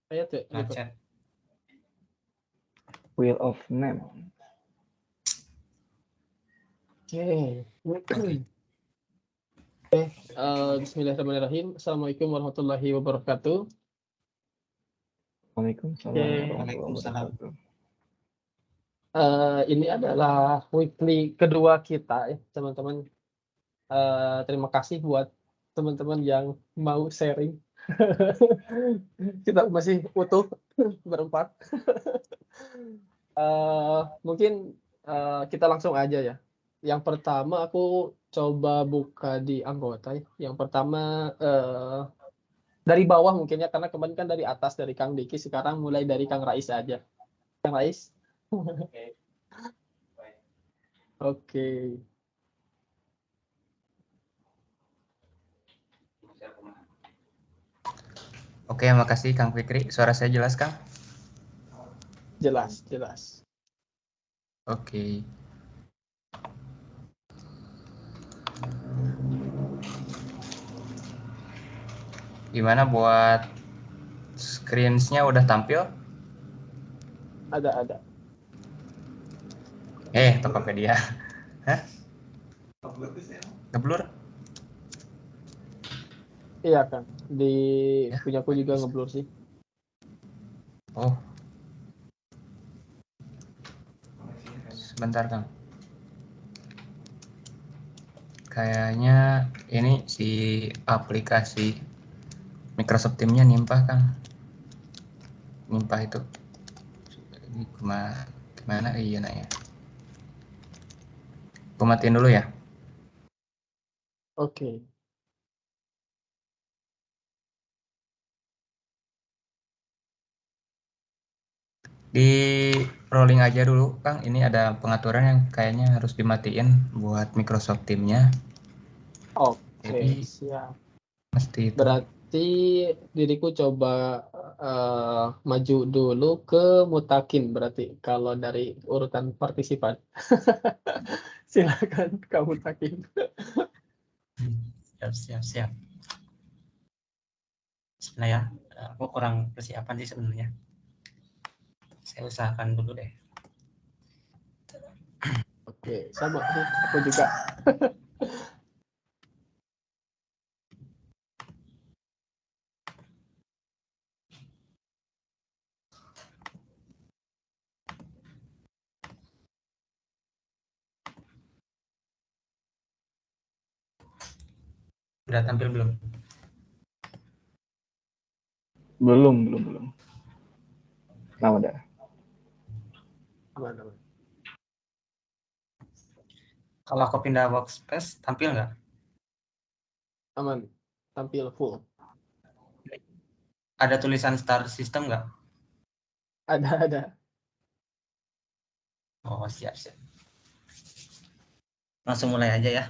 Ayat ya, Nah, gitu. chat. Wheel of Name. Oke. Bismillahirrahmanirrahim. Assalamualaikum warahmatullahi wabarakatuh. Waalaikumsalam Oke. warahmatullahi wabarakatuh. Ini adalah weekly kedua kita ya, teman-teman. Terima kasih buat teman-teman yang mau sharing. Kita masih utuh berempat. Mungkin kita langsung aja ya. Yang pertama aku coba buka di anggota ya. Yang pertama dari bawah mungkin ya, karena kemarin kan dari atas dari Kang Diki, sekarang mulai dari Kang Rais aja. Kang Rais. Oke. Oke, makasih Kang Fikri. Suara saya jelas, Kang? Jelas, jelas. Oke. Gimana buat screens-nya udah tampil? Ada. Tokopedia. Hah? Ngeblur? Iya kan. Di Ya, punyaku juga ngeblur sih. Oh. Sebentar, Kang. Kayaknya ini si aplikasi Microsoft Teams-nya nimpah, Kang. Nimpah itu. Gimana? Iya, nah ya. Gue matiin dulu ya. Oke. Di rolling aja dulu, Kang. Ini ada pengaturan yang kayaknya harus dimatiin buat Microsoft Teams-nya. Oke, Jadi siap. mesti itu. Berarti diriku coba maju dulu ke Mutakin berarti kalau dari urutan partisipan. Silakan kamu Mutakin. Siap. Sebenarnya aku kurang persiapan sih sebenarnya. Saya usahakan dulu deh. Oke, sama sih. Aku juga. Udah tampil belum? Belum. Nah, udah. Aman. Kalau aku pindah workspace, tampil nggak? Aman. Tampil full. Ada tulisan start system nggak? Ada. Oh, siap. Langsung mulai aja ya.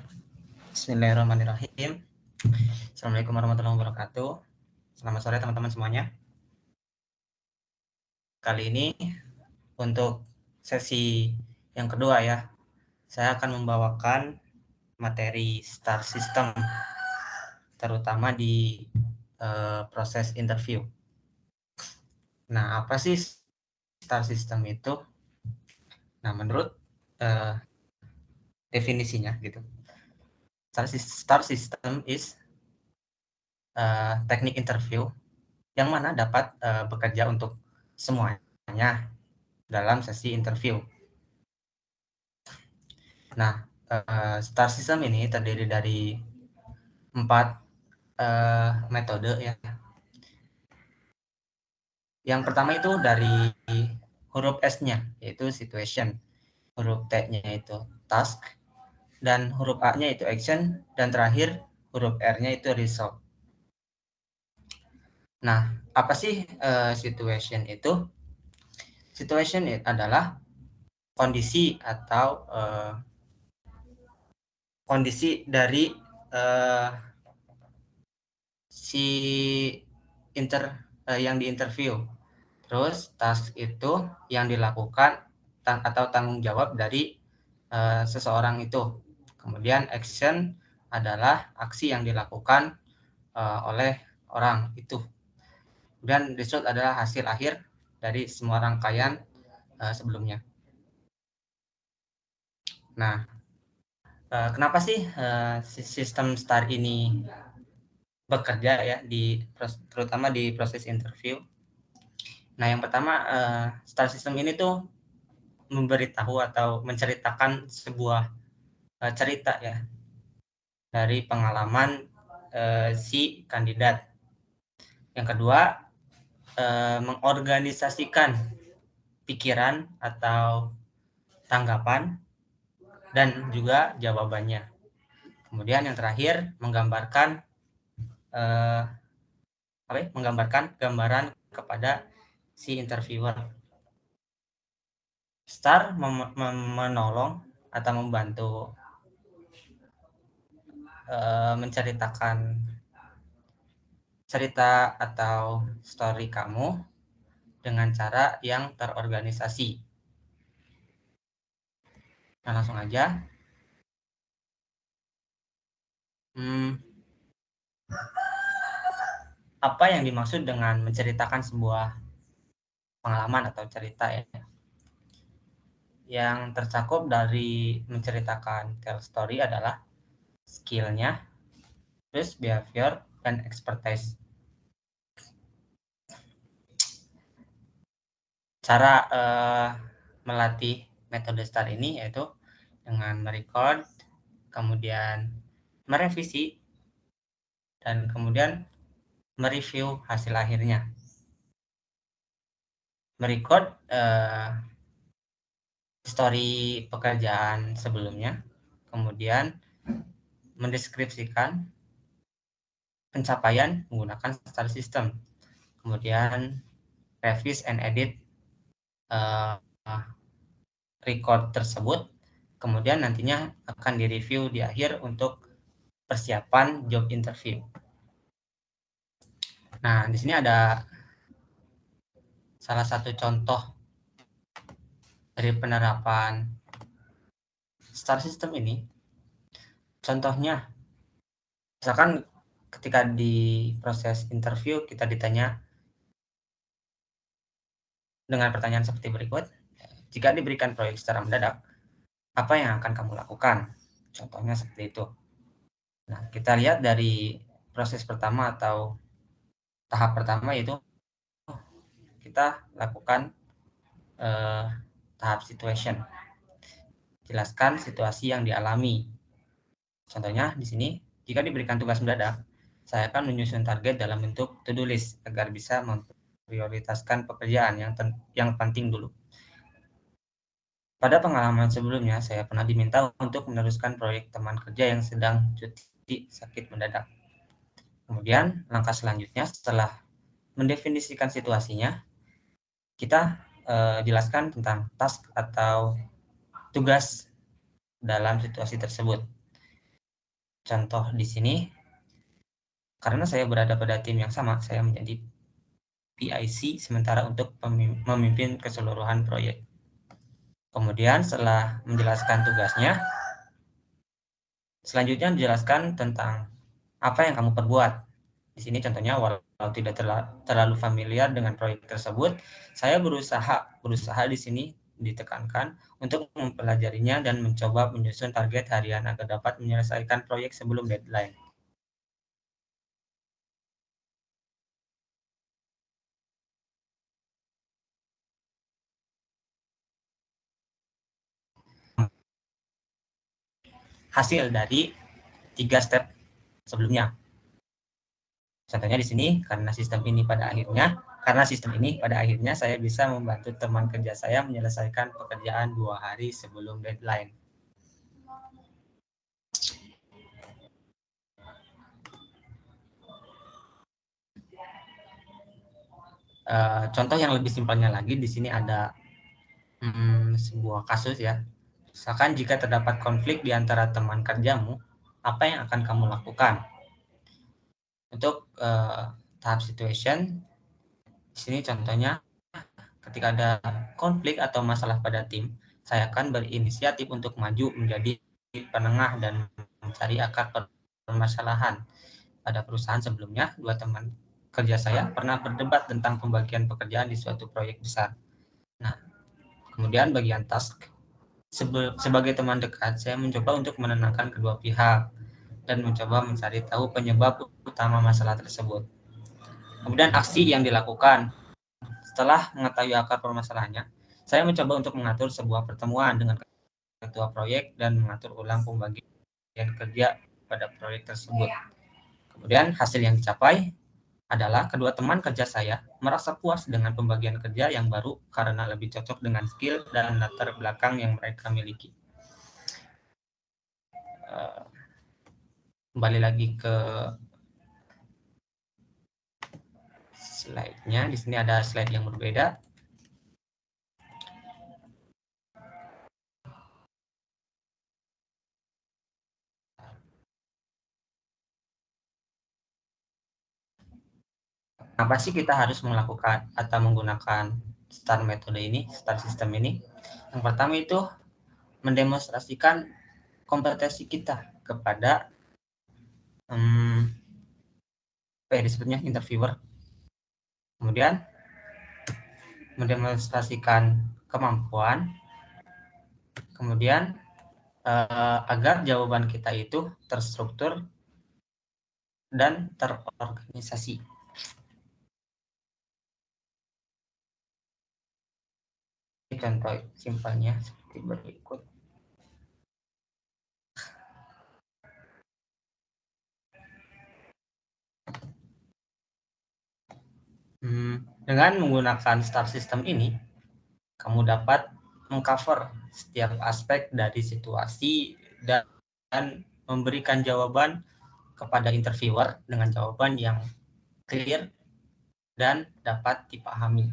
Bismillahirrahmanirrahim. Assalamualaikum warahmatullahi wabarakatuh. Selamat sore teman-teman semuanya. Kali ini untuk sesi yang kedua ya, saya akan membawakan materi start system, terutama di proses interview. Nah, apa sih start system itu? Nah, menurut definisinya gitu, start system is teknik interview yang mana dapat bekerja untuk semuanya dalam sesi interview. Nah, start system ini terdiri dari 4 metode ya. Yang pertama itu dari huruf S-nya, yaitu situation, huruf T-nya itu task, dan huruf A-nya itu action, dan terakhir huruf R-nya itu result. Nah, apa sih situation itu? Situation adalah kondisi atau kondisi dari yang diinterview. Terus task itu yang dilakukan atau tanggung jawab dari seseorang itu. Kemudian action adalah aksi yang dilakukan oleh orang itu. Kemudian result adalah hasil akhir dari semua rangkaian sebelumnya. Nah, kenapa sih sistem STAR ini bekerja ya terutama di proses interview? Nah, yang pertama, STAR system ini tuh memberitahu atau menceritakan sebuah cerita ya dari pengalaman si kandidat. Yang kedua, mengorganisasikan pikiran atau tanggapan dan juga jawabannya. Kemudian yang terakhir, menggambarkan gambaran kepada si interviewer. STAR menolong atau membantu menceritakan cerita atau story kamu dengan cara yang terorganisasi. Nah, langsung aja. Apa yang dimaksud dengan menceritakan sebuah pengalaman atau cerita ya? Yang tercakup dari menceritakan tell story adalah skill-nya, terus behavior, dan expertise. Cara melatih metode STAR ini yaitu dengan merecord, kemudian merevisi, dan kemudian mereview hasil akhirnya. Merecord story pekerjaan sebelumnya, kemudian mendeskripsikan pencapaian menggunakan STAR system, kemudian revise and edit record tersebut, kemudian nantinya akan direview di akhir untuk persiapan job interview. Nah, di sini ada salah satu contoh dari penerapan STAR system ini. Contohnya, misalkan ketika di proses interview kita ditanya dengan pertanyaan seperti berikut, jika diberikan proyek secara mendadak, apa yang akan kamu lakukan? Contohnya seperti itu. Nah, kita lihat dari proses pertama atau tahap pertama yaitu kita lakukan tahap situation. Jelaskan situasi yang dialami. Contohnya di sini, jika diberikan tugas mendadak, saya akan menyusun target dalam bentuk to-do list agar bisa memprioritaskan pekerjaan yang penting dulu. Pada pengalaman sebelumnya, saya pernah diminta untuk meneruskan proyek teman kerja yang sedang cuti sakit mendadak. Kemudian, langkah selanjutnya setelah mendefinisikan situasinya, kita jelaskan tentang task atau tugas dalam situasi tersebut. Contoh di sini, karena saya berada pada tim yang sama, saya menjadi PIC sementara untuk memimpin keseluruhan proyek. Kemudian setelah menjelaskan tugasnya, selanjutnya dijelaskan tentang apa yang kamu perbuat. Di sini contohnya, walau tidak terlalu familiar dengan proyek tersebut, saya berusaha di sini ditekankan untuk mempelajarinya dan mencoba menyusun target harian agar dapat menyelesaikan proyek sebelum deadline. Hasil dari 3 step sebelumnya. Contohnya di sini, karena sistem ini pada akhirnya saya bisa membantu teman kerja saya menyelesaikan pekerjaan 2 hari sebelum deadline. Contoh yang lebih simpelnya lagi, di sini ada sebuah kasus ya. Misalkan jika terdapat konflik di antara teman kerjamu, apa yang akan kamu lakukan? Untuk tahap situation, di sini contohnya, ketika ada konflik atau masalah pada tim, saya akan berinisiatif untuk maju menjadi penengah dan mencari akar permasalahan. Pada perusahaan sebelumnya, 2 teman kerja saya pernah berdebat tentang pembagian pekerjaan di suatu proyek besar. Nah, kemudian bagian task, sebagai teman dekat, saya mencoba untuk menenangkan kedua pihak dan mencoba mencari tahu penyebab utama masalah tersebut. Kemudian aksi yang dilakukan. Setelah mengetahui akar permasalahannya, saya mencoba untuk mengatur sebuah pertemuan dengan ketua proyek dan mengatur ulang pembagian kerja pada proyek tersebut. Kemudian hasil yang dicapai adalah kedua teman kerja saya merasa puas dengan pembagian kerja yang baru karena lebih cocok dengan skill dan latar belakang yang mereka miliki. Kembali lagi ke slide-nya. Di sini ada slide yang berbeda. Apa sih kita harus melakukan atau menggunakan STAR metode ini, STAR system ini? Yang pertama itu mendemonstrasikan kompetensi kita kepada disebutnya interviewer. Kemudian mendemonstrasikan kemampuan. Kemudian agar jawaban kita itu terstruktur dan terorganisasi. Contoh simpelnya seperti berikut. Dengan menggunakan STAR system ini, kamu dapat mengcover setiap aspek dari situasi dan memberikan jawaban kepada interviewer dengan jawaban yang clear dan dapat dipahami.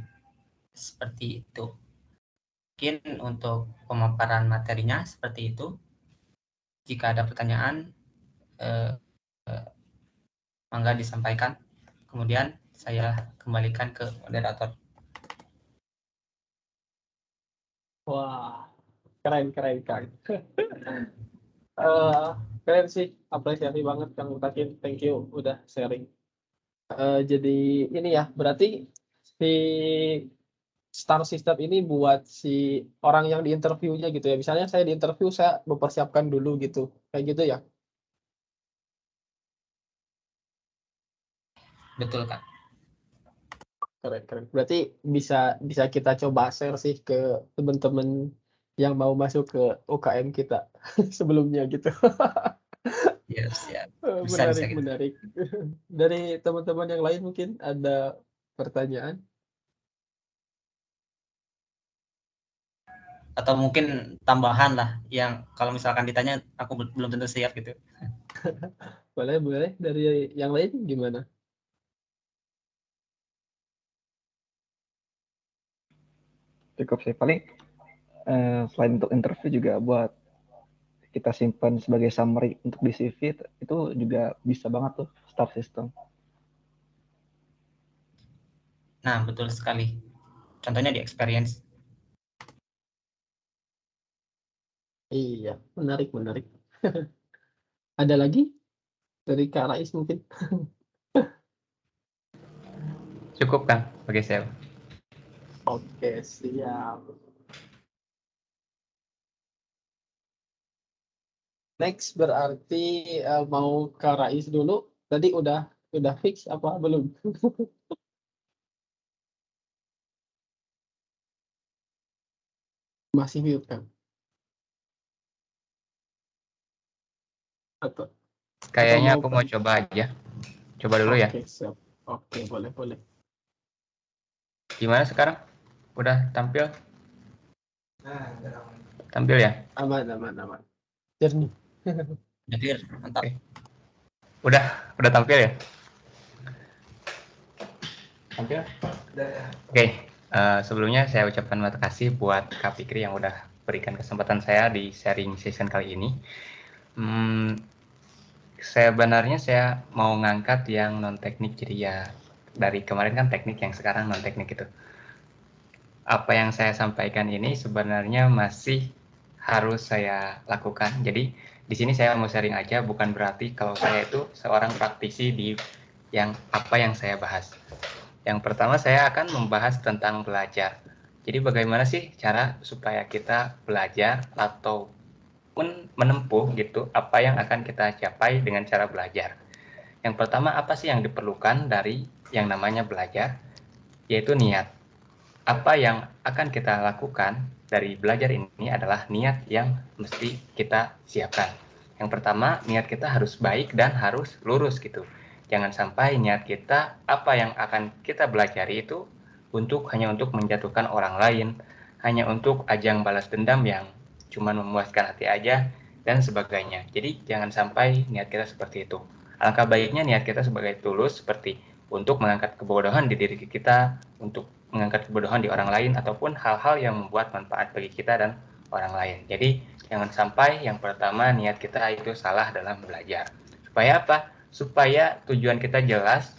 Seperti itu. Mungkin untuk pemaparan materinya seperti itu. Jika ada pertanyaan, mangga disampaikan. Kemudian saya kembalikan ke moderator. Wah, keren Kang. Keren sih, apresiasi banget Kang Mutakin. Thank you udah sharing. Jadi ini ya, berarti si STAR system ini buat si orang yang diinterviewnya gitu ya. Misalnya saya diinterview, saya mempersiapkan dulu gitu. Kayak gitu ya. Betul, Kak. Keren. Berarti bisa kita coba share sih ke teman-teman yang mau masuk ke UKM kita sebelumnya gitu. Siap. Bisa gitu. Menarik. Dari teman-teman yang lain mungkin ada pertanyaan? Atau mungkin tambahan lah yang kalau misalkan ditanya aku belum tentu siap gitu. Boleh. Dari yang lain gimana? Cukup sih. Paling selain untuk interview juga buat kita simpan sebagai summary untuk di CV itu juga bisa banget tuh STAR system. Nah, betul sekali. Contohnya di experience. Iya, menarik. Ada lagi dari Kak Rais mungkin? Cukup kan bagi saya. Oke, siap. Next berarti mau Kak Rais dulu. Tadi udah fix apa belum? Masih mute kan? Atau Kayaknya mau aku mau coba aja. Coba dulu ya. Oke, siap. Oke, boleh. Gimana sekarang? Udah tampil? Tampil ya? Aman. Jernih. Jadi mantap. Udah tampil ya? Tampil? Oke. Sebelumnya saya ucapkan terima kasih buat Kak Fikri yang udah berikan kesempatan saya di sharing session kali ini. Sebenarnya saya mau ngangkat yang non teknik, jadi ya dari kemarin kan teknik, yang sekarang non teknik itu. Apa yang saya sampaikan ini sebenarnya masih harus saya lakukan. Jadi di sini saya mau sharing aja, bukan berarti kalau saya itu seorang praktisi di apa yang saya bahas. Yang pertama saya akan membahas tentang belajar. Jadi bagaimana sih cara supaya kita belajar atau menempuh gitu apa yang akan kita capai dengan cara belajar. Yang pertama, apa sih yang diperlukan dari yang namanya belajar? Yaitu niat. Apa yang akan kita lakukan dari belajar ini adalah niat yang mesti kita siapkan. Yang pertama, niat kita harus baik dan harus lurus gitu. Jangan sampai niat kita apa yang akan kita pelajari itu hanya untuk menjatuhkan orang lain, hanya untuk ajang balas dendam yang cuma memuaskan hati aja dan sebagainya. Jadi jangan sampai niat kita seperti itu. Alangkah baiknya niat kita sebagai tulus seperti untuk mengangkat kebodohan di diri kita, untuk mengangkat kebodohan di orang lain, ataupun hal-hal yang membuat manfaat bagi kita dan orang lain. Jadi jangan sampai yang pertama niat kita itu salah dalam belajar. Supaya apa? Supaya tujuan kita jelas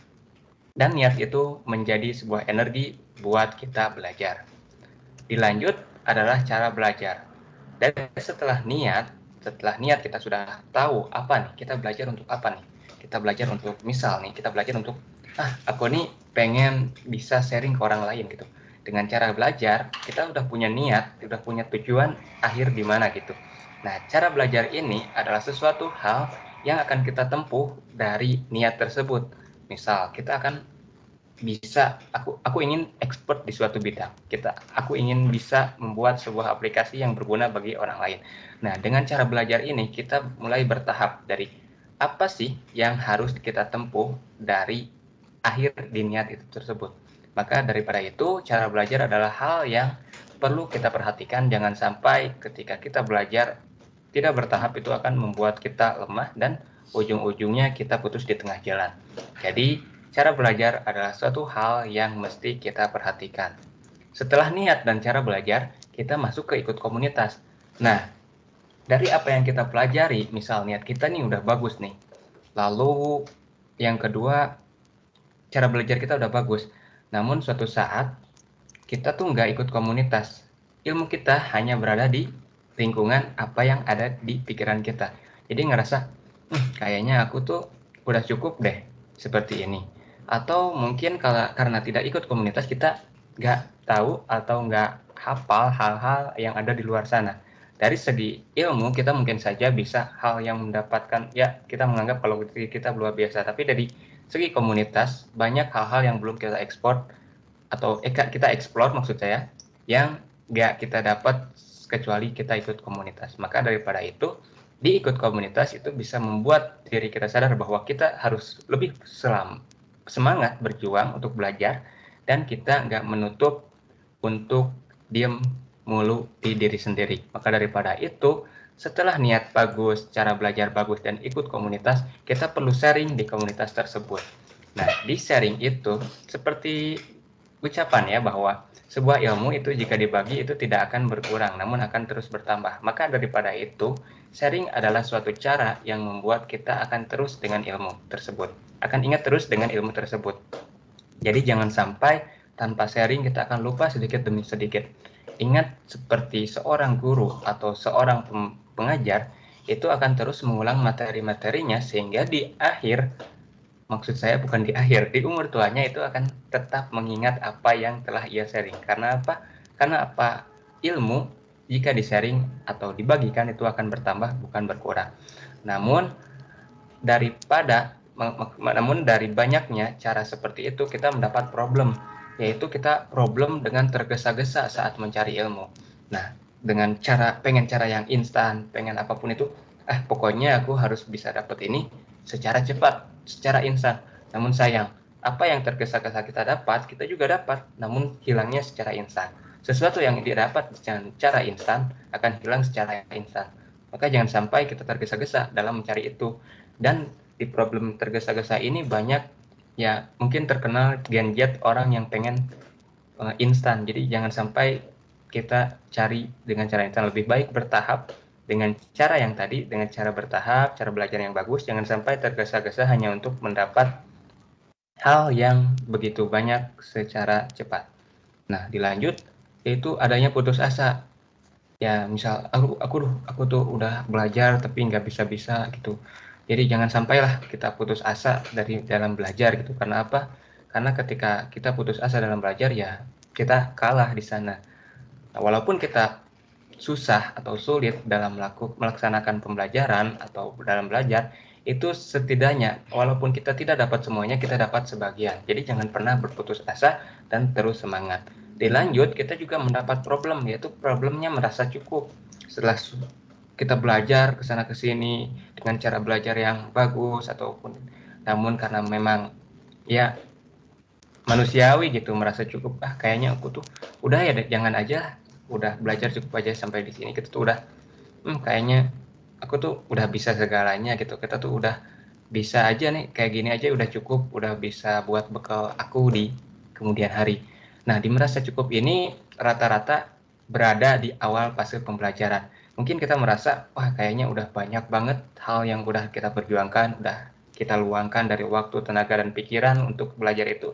dan niat itu menjadi sebuah energi buat kita belajar. Dilanjut adalah cara belajar. Dan setelah niat kita sudah tahu apa nih, kita belajar untuk apa nih. Kita belajar untuk, misal nih, kita belajar untuk, aku nih pengen bisa sharing ke orang lain gitu. Dengan cara belajar, kita udah punya niat, udah punya tujuan akhir di mana gitu. Nah, cara belajar ini adalah sesuatu hal yang akan kita tempuh dari niat tersebut. Misal, kita akan bisa, aku ingin expert di suatu bidang. Aku ingin bisa membuat sebuah aplikasi yang berguna bagi orang lain. Nah, dengan cara belajar ini kita mulai bertahap dari apa sih yang harus kita tempuh dari akhir di niat itu tersebut. Maka daripada itu, cara belajar adalah hal yang perlu kita perhatikan. Jangan sampai ketika kita belajar tidak bertahap itu akan membuat kita lemah dan ujung-ujungnya kita putus di tengah jalan. Jadi cara belajar adalah suatu hal yang mesti kita perhatikan. Setelah niat dan cara belajar, kita masuk ke ikut komunitas. Nah, dari apa yang kita pelajari, misal niat kita nih udah bagus nih. Lalu yang kedua, cara belajar kita udah bagus. Namun suatu saat, kita tuh nggak ikut komunitas. Ilmu kita hanya berada di lingkungan apa yang ada di pikiran kita. Jadi ngerasa, kayaknya aku tuh udah cukup deh seperti ini. Atau mungkin karena tidak ikut komunitas, kita nggak tahu atau nggak hafal hal-hal yang ada di luar sana. Dari segi ilmu, kita mungkin saja bisa hal yang mendapatkan, ya kita menganggap kalau kita luar biasa. Tapi dari segi komunitas, banyak hal-hal yang belum kita ekspor, atau kita explore maksud saya, yang nggak kita dapat kecuali kita ikut komunitas. Maka daripada itu, diikut komunitas itu bisa membuat diri kita sadar bahwa kita harus lebih semangat berjuang untuk belajar, dan kita nggak menutup untuk diem mulu di diri sendiri. Maka daripada itu, setelah niat bagus, cara belajar bagus, dan ikut komunitas, kita perlu sharing di komunitas tersebut. Nah, di sharing itu seperti ucapan ya, bahwa sebuah ilmu itu jika dibagi itu tidak akan berkurang, namun akan terus bertambah. Maka daripada itu, sharing adalah suatu cara yang membuat kita akan terus dengan ilmu tersebut, akan ingat terus dengan ilmu tersebut. Jadi jangan sampai tanpa sharing kita akan lupa sedikit demi sedikit. Ingat, seperti seorang guru atau seorang pengajar itu akan terus mengulang materi-materinya, sehingga di akhir, maksud saya bukan di akhir, di umur tuanya itu akan tetap mengingat apa yang telah ia sharing. Karena apa? Karena ilmu jika di-sharing atau dibagikan itu akan bertambah, bukan berkurang. Namun dari banyaknya cara seperti itu, kita mendapat problem, yaitu kita problem dengan tergesa-gesa saat mencari ilmu. Nah, dengan pengen cara yang instan, pengen apapun itu, pokoknya aku harus bisa dapat ini secara cepat, secara instan. Namun sayang, apa yang tergesa-gesa kita dapat, kita juga dapat, namun hilangnya secara instan. Sesuatu yang didapat secara instan akan hilang secara instan. Maka jangan sampai kita tergesa-gesa dalam mencari itu. Dan di problem tergesa-gesa ini banyak, ya mungkin terkenal Gen Z, orang yang pengen instan. Jadi jangan sampai kita cari dengan cara instan. Lebih baik bertahap dengan cara yang tadi, dengan cara bertahap, cara belajar yang bagus. Jangan sampai tergesa-gesa hanya untuk mendapat hal yang begitu banyak secara cepat. Nah, dilanjut yaitu adanya putus asa. Ya misal aku tuh udah belajar tapi nggak bisa gitu. Jadi jangan sampailah kita putus asa dari dalam belajar gitu. Karena apa? Karena ketika kita putus asa dalam belajar ya kita kalah di sana. Nah, walaupun kita susah atau sulit dalam melaksanakan pembelajaran atau dalam belajar, itu setidaknya walaupun kita tidak dapat semuanya, kita dapat sebagian. Jadi jangan pernah berputus asa dan terus semangat. Dilanjut, kita juga mendapat problem, yaitu problemnya merasa cukup. Setelah kita belajar ke sana ke sini dengan cara belajar yang bagus ataupun namun karena memang ya manusiawi gitu merasa cukup, kayaknya aku tuh udah ya jangan aja, udah belajar cukup aja sampai di sini, kita tuh udah kayaknya aku tuh udah bisa segalanya gitu, kita tuh udah bisa aja nih kayak gini aja udah cukup, udah bisa buat bekal aku di kemudian hari. Nah, di merasa cukup ini rata-rata berada di awal fase pembelajaran. Mungkin kita merasa, wah kayaknya udah banyak banget hal yang udah kita perjuangkan, udah kita luangkan dari waktu, tenaga, dan pikiran untuk belajar itu.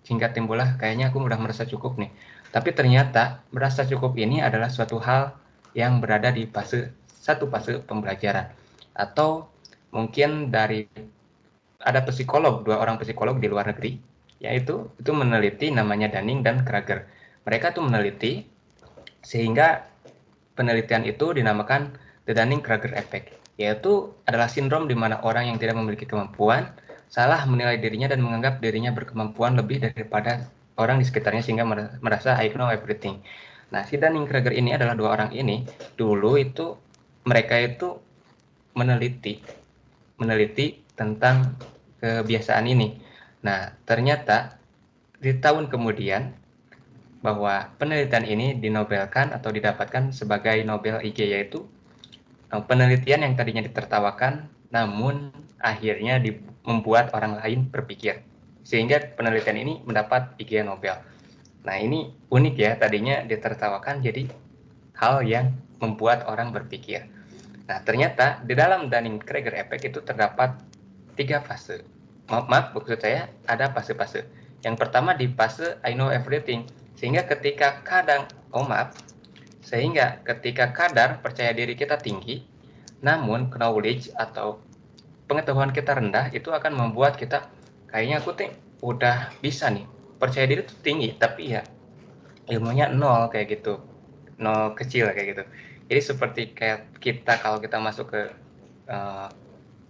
Sehingga timbullah kayaknya aku udah merasa cukup nih. Tapi ternyata merasa cukup ini adalah suatu hal yang berada di satu fase pembelajaran. Atau mungkin dari ada psikolog, 2 orang psikolog di luar negeri, yaitu itu meneliti namanya Dunning dan Kruger. Mereka tuh meneliti sehingga penelitian itu dinamakan The Dunning-Kruger Effect, yaitu adalah sindrom di mana orang yang tidak memiliki kemampuan salah menilai dirinya dan menganggap dirinya berkemampuan lebih daripada orang di sekitarnya sehingga merasa I know everything. Nah, si Dunning-Kruger ini adalah 2 orang ini, dulu itu mereka itu meneliti tentang kebiasaan ini. Nah, ternyata di tahun kemudian bahwa penelitian ini dinobelkan atau didapatkan sebagai Nobel IG, yaitu penelitian yang tadinya ditertawakan namun akhirnya membuat orang lain berpikir, sehingga penelitian ini mendapat IG Nobel. Nah, ini unik ya, tadinya ditertawakan jadi hal yang membuat orang berpikir. Nah, ternyata di dalam Dunning-Kruger Effect itu terdapat 3 fase. Maaf, maksud saya ada fase-fase. Yang pertama di fase I know everything, sehingga ketika kadar percaya diri kita tinggi, namun knowledge atau pengetahuan kita rendah, itu akan membuat kita kayaknya aku udah bisa nih, percaya diri tuh tinggi, tapi ya ilmunya nol kayak gitu, nol kecil kayak gitu. Jadi seperti kayak kita kalau kita masuk ke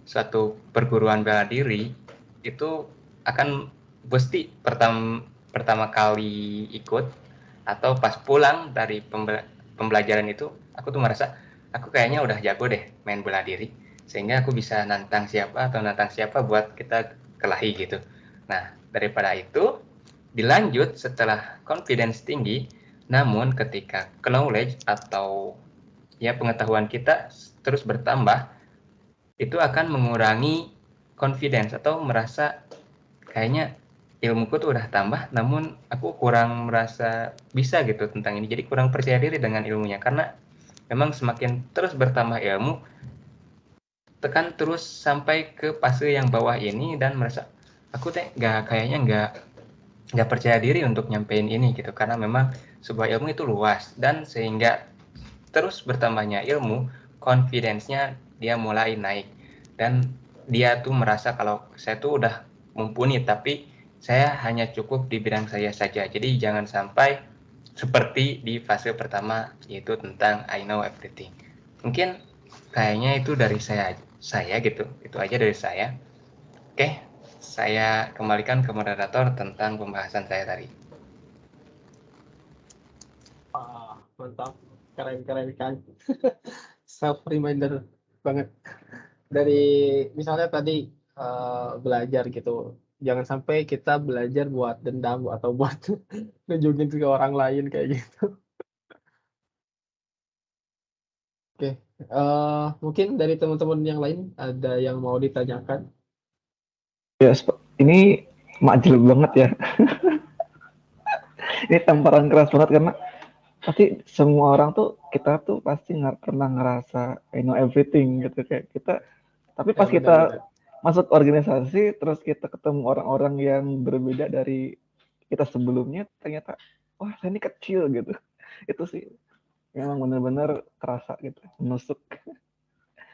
suatu perguruan bela diri, itu akan pasti pertama kali ikut atau pas pulang dari pembelajaran itu, aku tuh merasa aku kayaknya udah jago deh main bela diri, sehingga aku bisa nantang siapa buat kita kelahi gitu. Nah, daripada itu dilanjut setelah confidence tinggi, namun ketika knowledge atau ya pengetahuan kita terus bertambah, itu akan mengurangi confidence atau merasa kayaknya ilmuku tuh udah tambah namun aku kurang merasa bisa gitu tentang ini, jadi kurang percaya diri dengan ilmunya karena memang semakin terus bertambah ilmu, tekan terus sampai ke fase yang bawah ini dan merasa aku kayaknya nggak percaya diri untuk nyampein ini gitu, karena memang sebuah ilmu itu luas dan sehingga terus bertambahnya ilmu, confidence-nya dia mulai naik dan dia tuh merasa kalau saya tuh udah mumpuni tapi saya hanya cukup di bidang saya saja. Jadi jangan sampai seperti di fase pertama, yaitu tentang I know everything. Mungkin kayaknya itu dari saya gitu. Itu aja dari saya. Oke, saya kembalikan ke moderator tentang pembahasan saya tadi. Mantap, keren kan. Self reminder banget dari misalnya tadi belajar gitu, jangan sampai kita belajar buat dendam atau buat nunjukin ke orang lain kayak gitu. Oke, mungkin dari teman-teman yang lain ada yang mau ditanyakan? Ya, ini makjul banget ya. Ini tamparan keras banget karena pasti semua orang tuh kita tuh pasti nggak pernah ngerasa I know everything gitu kayak kita. Tapi pas Ya, benar. kita masuk organisasi terus kita ketemu orang-orang yang berbeda dari kita sebelumnya, ternyata wah saya ini kecil gitu. Itu sih memang benar-benar terasa gitu, menusuk.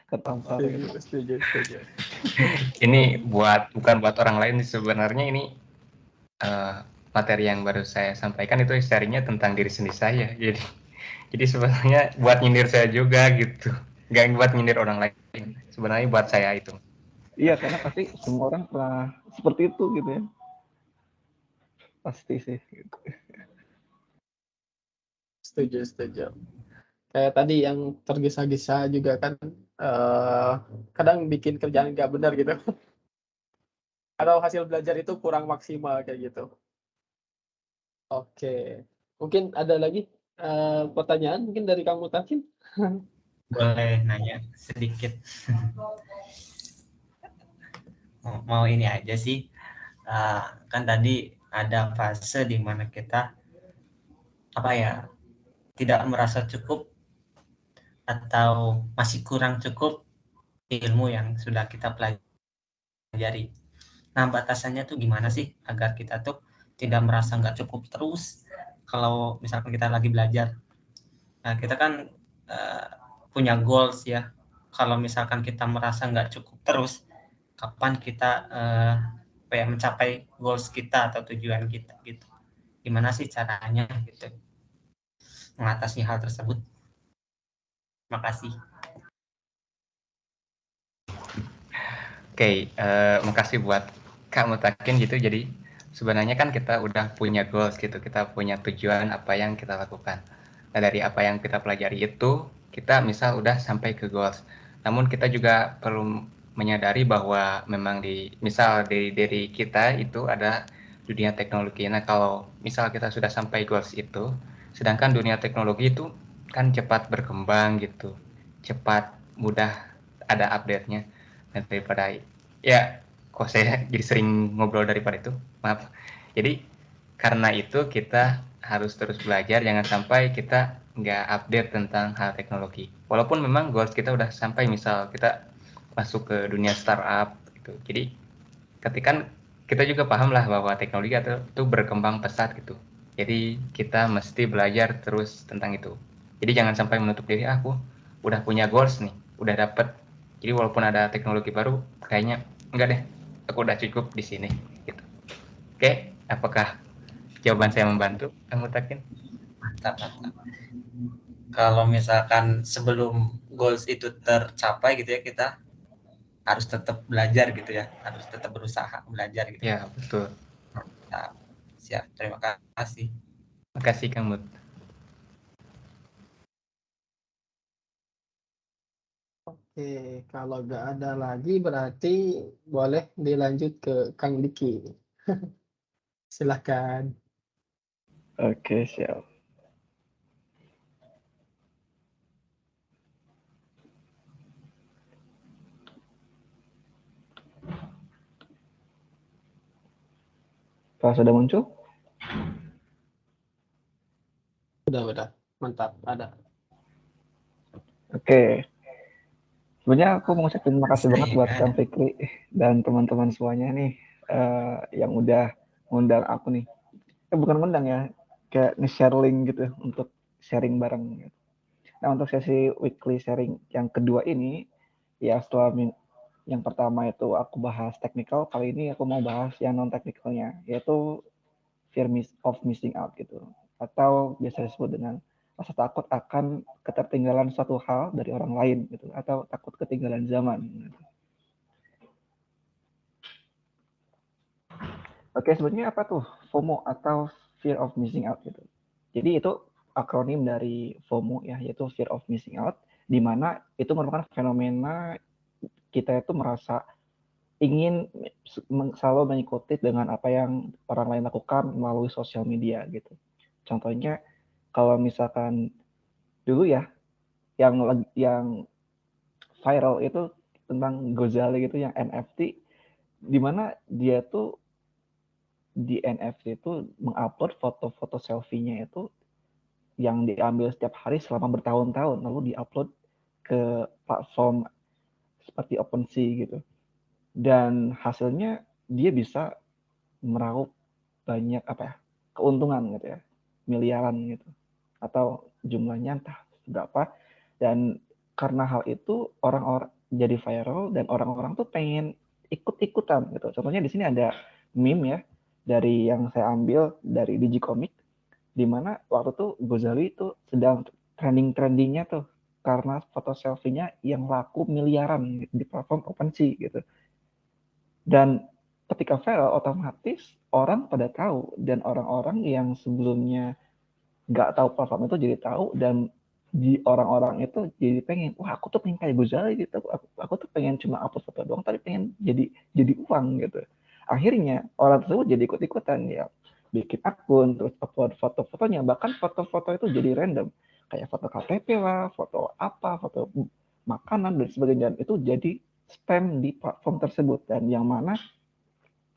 ketampar gitu. Setuju. Ini bukan buat orang lain sebenarnya, ini materi yang baru saya sampaikan itu sharingnya tentang diri sendiri saya. Jadi sebenarnya buat nyindir saya juga gitu. Nggak buat nyindir orang lain. Sebenarnya buat saya itu. Iya, karena pasti semua orang pernah seperti itu gitu ya. Pasti sih. Gitu. Setuju. Kayak tadi yang tergesa-gesa juga kan kadang bikin kerjaan nggak benar gitu. Atau hasil belajar itu kurang maksimal kayak gitu. Oke. Mungkin ada lagi pertanyaan mungkin dari kamu Takin? Boleh nanya sedikit. Mau ini aja sih. Kan tadi ada fase di mana kita tidak merasa cukup atau masih kurang cukup ilmu yang sudah kita pelajari. Nah, batasannya tuh gimana sih agar kita tuh tidak merasa nggak cukup terus kalau misalkan kita lagi belajar. Nah, kita kan punya goals ya. Kalau misalkan kita merasa nggak cukup terus, kapan kita mencapai goals kita atau tujuan kita gitu. Gimana sih caranya gitu mengatasi hal tersebut? Makasih. Oke, makasih buat Kak Mutakin gitu. Jadi sebenarnya kan kita udah punya goals gitu, kita punya tujuan apa yang kita lakukan. Nah, dari apa yang kita pelajari itu, kita misal udah sampai ke goals. Namun kita juga perlu menyadari bahwa memang misal dari kita itu ada dunia teknologi. Nah, kalau misal kita sudah sampai goals itu, sedangkan dunia teknologi itu kan cepat berkembang gitu, cepat mudah ada update-nya. Nah, daripada ya kok saya jadi sering ngobrol daripada itu, maaf. Jadi karena itu kita harus terus belajar, jangan sampai kita nggak update tentang hal teknologi. Walaupun memang goals kita udah sampai, misal kita masuk ke dunia startup gitu. Jadi ketika kita juga paham lah bahwa teknologi itu berkembang pesat gitu. Jadi kita mesti belajar terus tentang itu. Jadi jangan sampai menutup diri, aku udah punya goals nih, udah dapet. Jadi walaupun ada teknologi baru, kayaknya enggak deh, aku udah cukup di sini gitu. Oke, apakah jawaban saya membantu, Kang Mutakin? Mantap. Kalau misalkan sebelum goals itu tercapai gitu ya, kita harus tetap belajar gitu ya, harus tetap berusaha belajar gitu. Ya, betul. Nah, siap, terima kasih. Makasih Kang Mut. Oke, kalau nggak ada lagi berarti boleh dilanjut ke Kang Diki. Silakan. Oke, siap. Kalau sudah muncul? Udah. Mantap, ada. Oke. Sebenarnya aku mau ucapin terima kasih banget buat Saya Kang Fikri dan teman-teman semuanya nih yang udah ngundang aku nih. Bukan ngundang ya, kayak nge-share link gitu untuk sharing bareng. Gitu. Nah, untuk sesi weekly sharing yang kedua ini, ya setelah yang pertama itu aku bahas technical, kali ini aku mau bahas yang non-technicalnya, yaitu fear of missing out gitu. Atau biasa disebut dengan rasa takut akan ketertinggalan suatu hal dari orang lain gitu, atau takut ketinggalan zaman. Gitu. Oke, sebenarnya apa tuh FOMO atau fear of missing out gitu. Jadi itu akronim dari FOMO ya, yaitu fear of missing out, di mana itu merupakan fenomena kita itu merasa ingin selalu mengikuti dengan apa yang orang lain lakukan melalui sosial media gitu. Contohnya kalau misalkan dulu ya yang viral itu tentang Gozali gitu yang NFT, di mana dia tuh di NFT itu mengupload foto-foto selfie-nya itu yang diambil setiap hari selama bertahun-tahun, lalu diupload ke platform seperti OpenSea gitu. Dan hasilnya dia bisa meraup banyak keuntungan gitu ya, miliaran gitu, atau jumlahnya entah berapa. Dan karena hal itu jadi viral dan orang-orang tuh pengen ikut-ikutan gitu. Contohnya di sini ada meme ya dari yang saya ambil dari Digicomic, di mana waktu tuh Ghazali itu sedang trending-trendingnya tuh karena foto selfie-nya yang laku miliaran di platform OpenSea gitu. Dan ketika viral otomatis orang pada tahu, dan orang-orang yang sebelumnya nggak tahu platform itu jadi tahu, dan di orang-orang itu jadi pengen, wah aku tuh pengen kayak Ghazali gitu, aku tuh pengen cuma upload foto doang tapi pengen jadi uang gitu. Akhirnya orang tersebut jadi ikut-ikutan ya, bikin akun terus upload foto-fotonya, bahkan foto-foto itu jadi random kayak foto KTP lah, foto apa, foto makanan dan sebagainya, itu jadi spam di platform tersebut, dan yang mana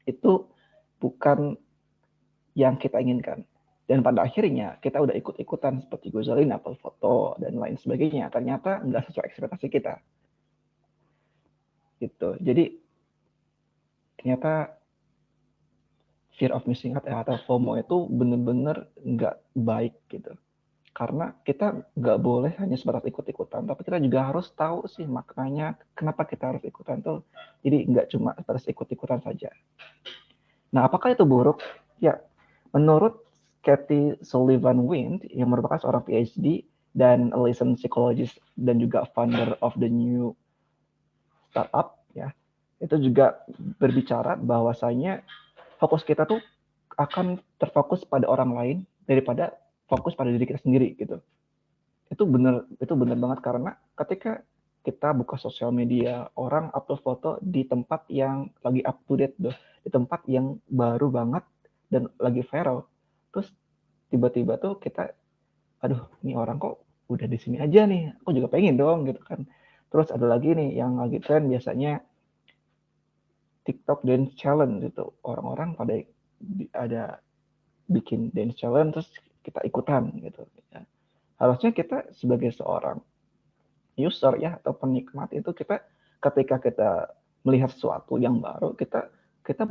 itu bukan yang kita inginkan. Dan pada akhirnya kita udah ikut-ikutan seperti Ghazali upload foto dan lain sebagainya. Ternyata nggak sesuai ekspektasi kita. Gitu. Jadi ternyata fear of missing out atau FOMO itu benar-benar nggak baik gitu. Karena kita nggak boleh hanya sebatas ikut-ikutan, tapi kita juga harus tahu sih maknanya kenapa kita harus ikutan tuh. Jadi nggak cuma sebatas ikut-ikutan saja. Nah, apakah itu buruk? Ya, menurut Kathy Sullivan Wind yang merupakan seorang PhD dan licensed psychologist dan juga founder of the new startup, ya, itu juga berbicara bahwasanya fokus kita tuh akan terfokus pada orang lain daripada fokus pada diri kita sendiri gitu. Itu benar banget, karena ketika kita buka sosial media, orang upload foto di tempat yang lagi up to date tuh, di tempat yang baru banget dan lagi viral. Terus tiba-tiba tuh kita, aduh, ini orang kok udah di sini aja nih, aku juga pengen dong gitu kan. Terus ada lagi nih yang lagi tren biasanya TikTok Dance Challenge gitu. Orang-orang pada ada bikin dance challenge terus kita ikutan gitu. Harusnya kita sebagai seorang user ya atau penikmat itu, kita ketika kita melihat sesuatu yang baru, kita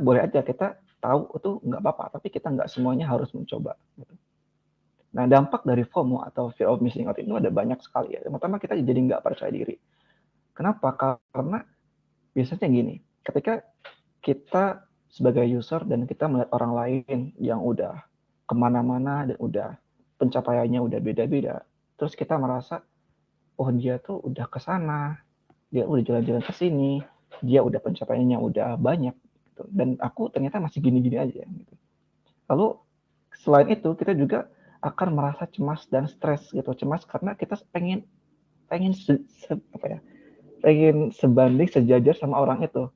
boleh aja kita tahu itu nggak apa-apa, tapi kita nggak semuanya harus mencoba gitu. Nah, dampak dari FOMO atau fear of missing out itu ada banyak sekali ya. Yang pertama, kita jadi nggak percaya diri. Kenapa? Karena biasanya gini, ketika kita sebagai user dan kita melihat orang lain yang udah kemana-mana dan udah pencapaiannya udah beda-beda, terus kita merasa, oh dia tuh udah ke sana, dia udah jalan-jalan ke sini, dia udah pencapaiannya udah banyak, gitu. Dan aku ternyata masih gini-gini aja. Gitu. Lalu selain itu kita juga akan merasa cemas dan stres gitu, cemas karena kita pengen pengen pengen sebanding sejajar sama orang itu.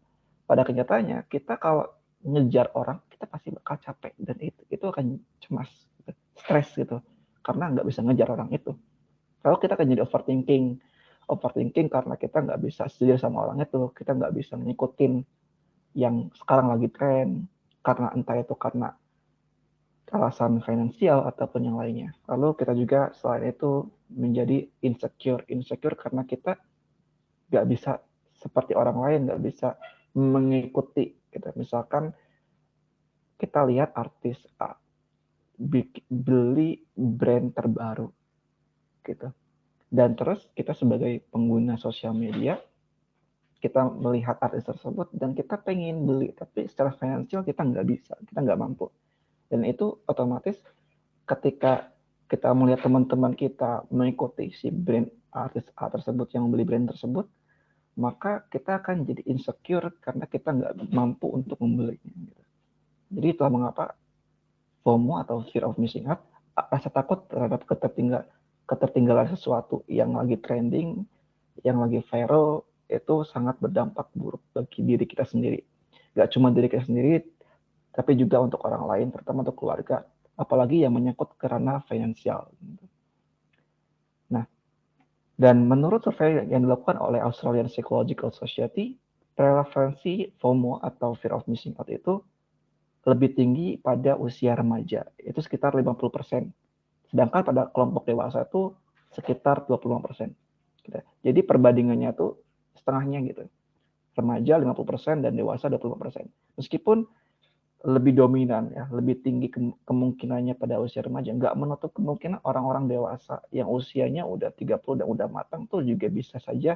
Pada kenyataannya kita kalau ngejar orang, kita pasti bakal capek, dan itu akan cemas, gitu. Stres gitu, karena nggak bisa ngejar orang itu. Kalau kita akan jadi overthinking karena kita nggak bisa sejajar sama orang itu, kita nggak bisa ngikutin yang sekarang lagi tren, karena entah itu karena alasan finansial ataupun yang lainnya. Lalu kita juga selain itu menjadi insecure karena kita nggak bisa seperti orang lain, nggak bisa mengikuti gitu. Misalkan kita lihat artis A beli brand terbaru gitu, dan terus kita sebagai pengguna sosial media, kita melihat artis tersebut dan kita pengen beli, tapi secara finansial kita nggak bisa, kita nggak mampu. Dan itu otomatis ketika kita melihat teman-teman kita mengikuti si brand artis A tersebut yang membeli brand tersebut, maka kita akan jadi insecure karena kita nggak mampu untuk membelinya. Gitu. Jadi itulah mengapa FOMO atau fear of missing out, rasa takut terhadap ketertinggalan sesuatu yang lagi trending, yang lagi viral, itu sangat berdampak buruk bagi diri kita sendiri. Gak cuma diri kita sendiri, tapi juga untuk orang lain, terutama untuk keluarga, apalagi yang menyangkut ke ranah finansial. Nah, dan menurut survei yang dilakukan oleh Australian Psychological Society, prevalensi FOMO atau fear of missing out itu lebih tinggi pada usia remaja, itu sekitar 50%. Sedangkan pada kelompok dewasa itu sekitar 25%. Jadi perbandingannya tuh setengahnya gitu. Remaja 50% dan dewasa 25%. Meskipun lebih dominan ya, lebih tinggi kemungkinannya pada usia remaja, nggak menutup kemungkinan orang-orang dewasa yang usianya udah 30 dan udah matang tuh juga bisa saja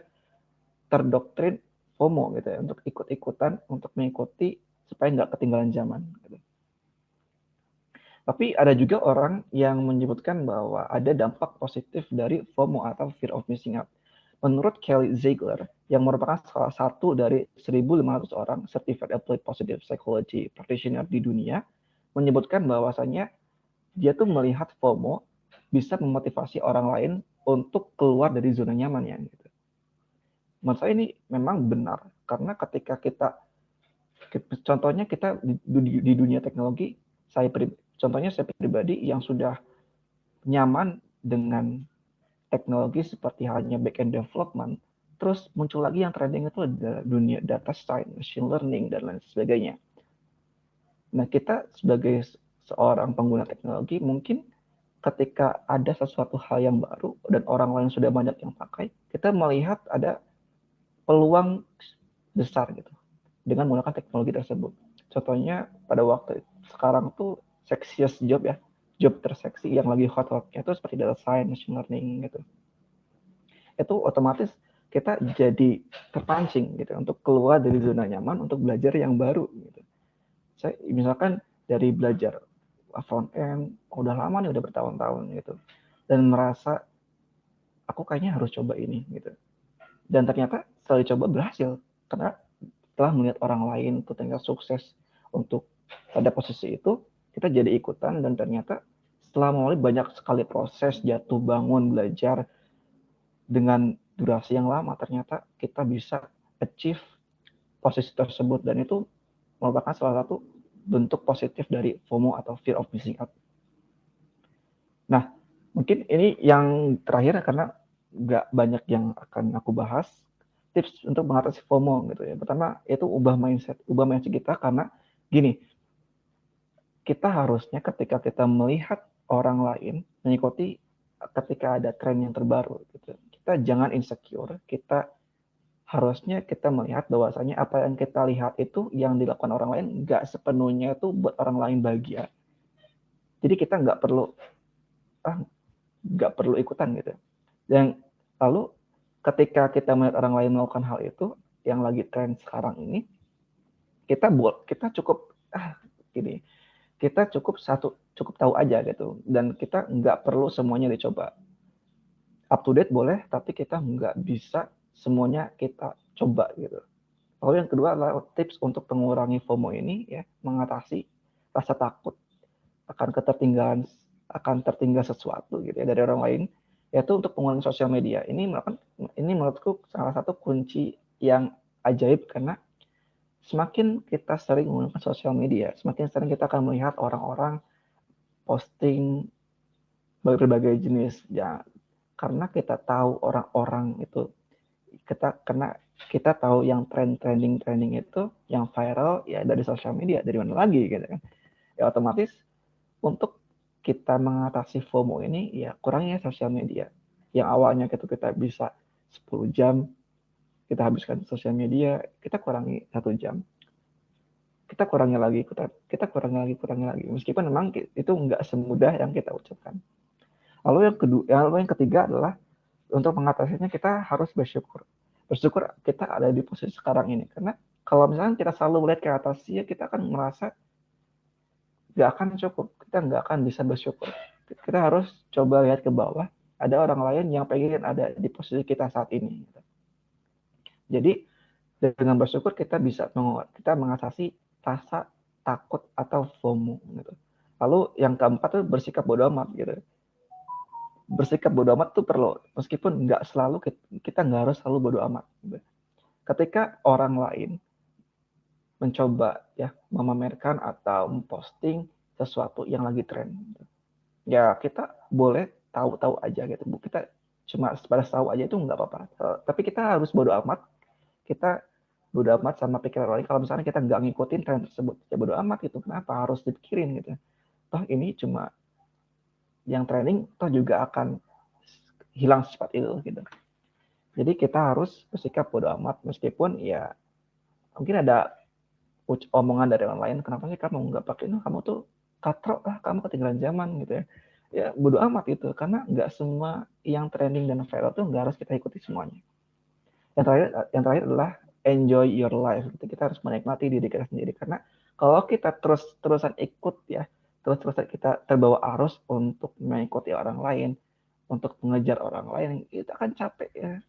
terdoktrin FOMO gitu ya, untuk ikut-ikutan, untuk mengikuti supaya nggak ketinggalan zaman. Gitu. Tapi ada juga orang yang menyebutkan bahwa ada dampak positif dari FOMO atau fear of missing out. Menurut Kelly Ziegler, yang merupakan salah satu dari 1.500 orang Certified Applied Positive Psychology Practitioner di dunia, menyebutkan bahwasanya dia tuh melihat FOMO bisa memotivasi orang lain untuk keluar dari zona nyamannya. Gitu. Menurut saya ini memang benar, karena ketika contohnya kita di dunia teknologi, contohnya saya pribadi yang sudah nyaman dengan teknologi seperti halnya back-end development, terus muncul lagi yang trending itu adalah dunia data science, machine learning, dan lain sebagainya. Nah, kita sebagai seorang pengguna teknologi, mungkin ketika ada sesuatu hal yang baru dan orang lain sudah banyak yang pakai, kita melihat ada peluang besar gitu dengan menggunakan teknologi tersebut. Contohnya pada waktu sekarang tuh sexiest job ya, job terseksi yang lagi hot-hotnya itu seperti data science, machine learning gitu. Itu otomatis kita jadi terpancing gitu untuk keluar dari zona nyaman untuk belajar yang baru gitu. Saya misalkan dari belajar front end udah lama nih, udah bertahun-tahun gitu, dan merasa aku kayaknya harus coba ini gitu. Dan ternyata setelah dicoba berhasil karena setelah melihat orang lain tuh ternyata sukses untuk pada posisi itu, kita jadi ikutan, dan ternyata setelah melalui banyak sekali proses jatuh bangun belajar dengan durasi yang lama, ternyata kita bisa achieve posisi tersebut, dan itu merupakan salah satu bentuk positif dari FOMO atau fear of missing out. Nah, mungkin ini yang terakhir karena nggak banyak yang akan aku bahas, tips untuk mengatasi FOMO gitu ya. Pertama itu ubah mindset kita, karena gini, kita harusnya ketika kita melihat orang lain mengikuti ketika ada tren yang terbaru gitu, kita jangan insecure, kita harusnya kita melihat bahwasanya apa yang kita lihat itu yang dilakukan orang lain nggak sepenuhnya itu buat orang lain bahagia. Jadi kita nggak perlu ikutan gitu. Dan lalu ketika kita melihat orang lain melakukan hal itu yang lagi tren sekarang ini, kita cukup kita cukup tahu aja gitu, dan kita nggak perlu semuanya dicoba. Up to date boleh, tapi kita nggak bisa semuanya kita coba gitu. Lalu yang kedua adalah tips untuk mengurangi FOMO ini ya, mengatasi rasa takut akan tertinggal sesuatu gitu ya dari orang lain, yaitu untuk penggunaan sosial media. Ini menurutku salah satu kunci yang ajaib, karena semakin kita sering menggunakan sosial media, semakin sering kita akan melihat orang-orang posting berbagai jenis ya, karena kita tahu orang-orang itu kita tahu yang trending itu yang viral ya dari sosial media, dari mana lagi gitu kan. Ya otomatis untuk kita mengatasi FOMO ini ya kurangnya sosial media. Yang awalnya kita bisa 10 jam kita habiskan sosial media, kita kurangi 1 jam. Kita kurangi lagi. Meskipun memang itu nggak semudah yang kita ucapkan. Lalu yang ketiga adalah untuk mengatasinya kita harus bersyukur. Bersyukur kita ada di posisi sekarang ini. Karena kalau misalnya kita selalu melihat ke atas, ya kita akan merasa nggak akan cukup. Kita nggak akan bisa bersyukur. Kita harus coba lihat ke bawah. Ada orang lain yang pengen ada di posisi kita saat ini. Jadi dengan bersyukur kita bisa mengatasi rasa takut atau FOMO. Gitu. Lalu yang keempat tuh bersikap bodo amat gitu. Bersikap bodo amat tuh perlu, meskipun nggak selalu kita nggak harus selalu bodo amat. Ketika orang lain mencoba ya memamerkan atau memposting sesuatu yang lagi tren, ya kita boleh tahu aja gitu. Kita cuma sebatas tahu aja itu nggak apa-apa. Tapi kita harus bodo amat. Kita bodo amat sama pikiran orang. Kalau misalnya kita nggak ngikutin tren tersebut, ya bodo amat gitu. Kenapa harus dipikirin gitu? Toh ini cuma yang trending toh juga akan hilang secepat itu gitu. Jadi kita harus bersikap bodo amat, meskipun ya mungkin ada omongan dari orang lain, kenapa sih kamu nggak pakai itu, kamu tuh katrok lah, kamu ketinggalan zaman gitu ya. Ya bodo amat itu, karena nggak semua yang trending dan viral tuh nggak harus kita ikuti semuanya. yang terakhir adalah enjoy your life. Kita harus menikmati diri kita sendiri, karena kalau kita terus-terusan ikut ya, terus-terusan kita terbawa arus untuk mengikuti orang lain, untuk mengejar orang lain, itu akan capek ya,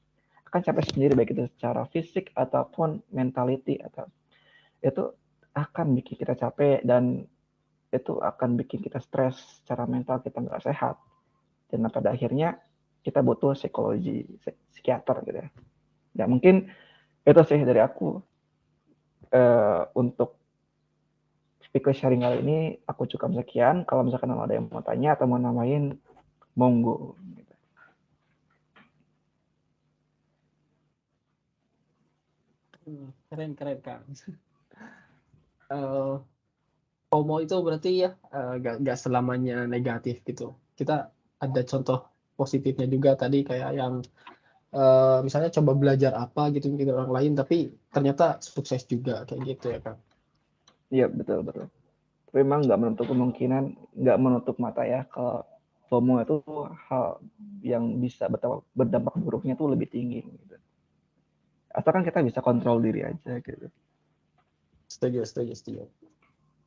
akan capek sendiri, baik itu secara fisik ataupun mentality, atau itu akan bikin kita capek dan itu akan bikin kita stres, secara mental kita nggak sehat, dan pada akhirnya kita butuh psikiater gitu ya. Ya mungkin itu sih dari aku. Untuk speaker sharing kali ini aku cukup sekian. Kalau misalkan ada yang mau tanya atau mau namain, monggo. Keren Kang. FOMO itu berarti ya gak selamanya negatif gitu. Kita ada contoh positifnya juga tadi, kayak yang misalnya coba belajar apa gitu dengan orang lain tapi ternyata sukses juga kayak gitu ya Kang. Iya betul. Tapi memang nggak menutup mata ya, kalau FOMO itu hal yang bisa berdampak buruknya tuh lebih tinggi gitu. Asalkan kita bisa kontrol diri aja gitu. Setuju.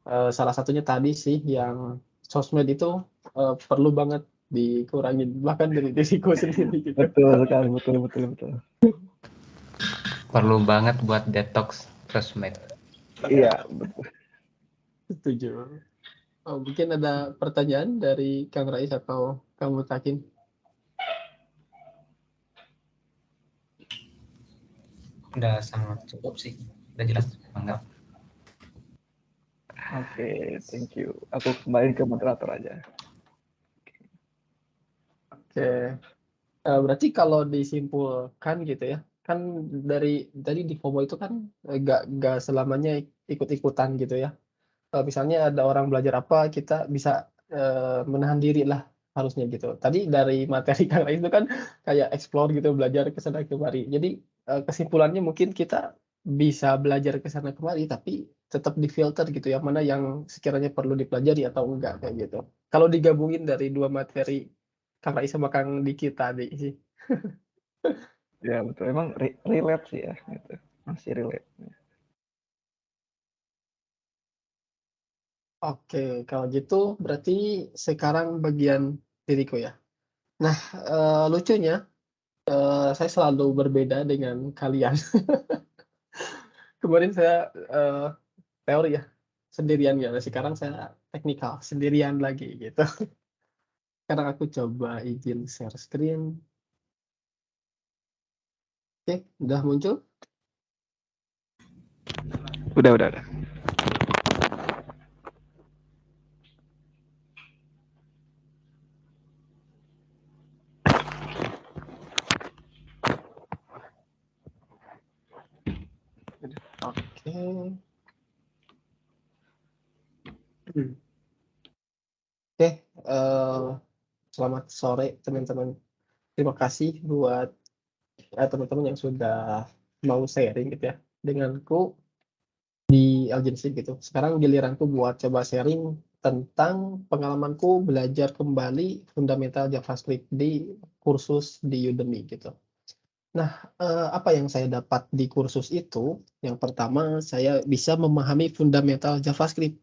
Salah satunya tadi sih yang sosmed itu perlu banget dikurangin bahkan dari diriku sendiri gitu. Betul sekali, betul. Perlu banget buat detox sosmed. Iya, betul. Setuju. Mungkin ada pertanyaan dari Kang Rais atau Kang Mutakin? Udah sangat cukup sih, udah jelas. Banget. Oke, thank you. Aku kembali ke moderator aja. Oke. Berarti kalau disimpulkan gitu ya, kan dari tadi di FOMO itu kan nggak selamanya ikut-ikutan gitu ya. Misalnya ada orang belajar apa, kita bisa menahan diri lah harusnya gitu. Tadi dari materi Kang Rais itu kan kayak explore gitu, belajar ke sana kemari. Jadi kesimpulannya mungkin kita bisa belajar ke sana kemari, tapi tetap difilter gitu ya, mana yang sekiranya perlu dipelajari atau enggak kayak gitu. Kalau digabungin dari dua materi Kang Rais sama Kang Diki tadi sih. Ya betul, emang relate sih ya, gitu. Masih relate. Oke, kalau gitu berarti sekarang bagian diriku ya. Nah, lucunya saya selalu berbeda dengan kalian. Kemarin saya teori ya sendirian ya. Sekarang saya teknikal sendirian lagi gitu. Sekarang aku coba izin share screen. Oke, udah muncul? Udah. Oke. Oke, selamat sore teman-teman. Terima kasih buat teman-teman yang sudah mau sharing gitu ya denganku di Algensi gitu. Sekarang giliranku buat coba sharing tentang pengalamanku belajar kembali fundamental JavaScript di kursus di Udemy gitu. Nah, apa yang saya dapat di kursus itu, yang pertama saya bisa memahami fundamental JavaScript.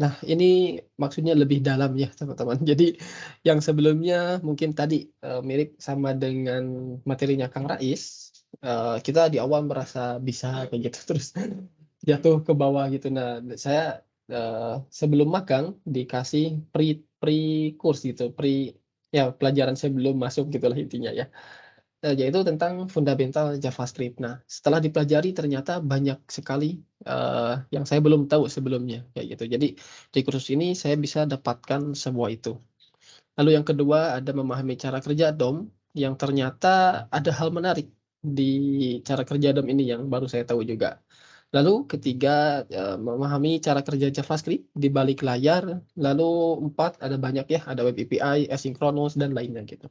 Nah, ini maksudnya lebih dalam ya teman-teman. Jadi yang sebelumnya mungkin tadi mirip sama dengan materinya Kang Rais, kita di awal merasa bisa kayak gitu terus jatuh ke bawah gitu. Nah, saya sebelum magang dikasih pre-course gitu, ya pelajaran sebelum masuk gitulah intinya ya. Yaitu tentang fundamental JavaScript. Nah, setelah dipelajari ternyata banyak sekali yang saya belum tahu sebelumnya kayak gitu. Jadi di kursus ini saya bisa dapatkan semua itu. Lalu yang kedua ada memahami cara kerja DOM yang ternyata ada hal menarik di cara kerja DOM ini yang baru saya tahu juga. Lalu ketiga memahami cara kerja JavaScript di balik layar. Lalu empat ada banyak ya, ada web API, asynchronous dan lainnya gitu.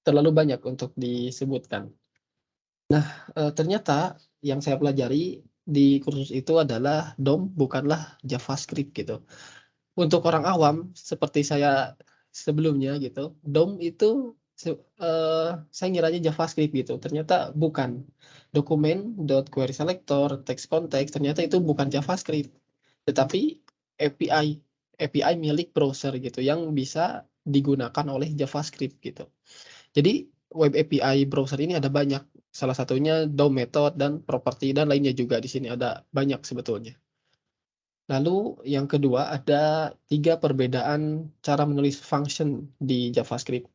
Terlalu banyak untuk disebutkan. Nah, ternyata yang saya pelajari di kursus itu adalah DOM bukanlah JavaScript gitu. Untuk orang awam seperti saya sebelumnya gitu, DOM itu saya ngiranya JavaScript gitu, ternyata bukan. Dokumen.querySelector, text context, ternyata itu bukan JavaScript, tetapi API milik browser gitu, yang bisa digunakan oleh JavaScript gitu. Jadi web API browser ini ada banyak, salah satunya DOM method dan property dan lainnya juga di sini ada banyak sebetulnya. Lalu yang kedua ada 3 perbedaan cara menulis function di JavaScript.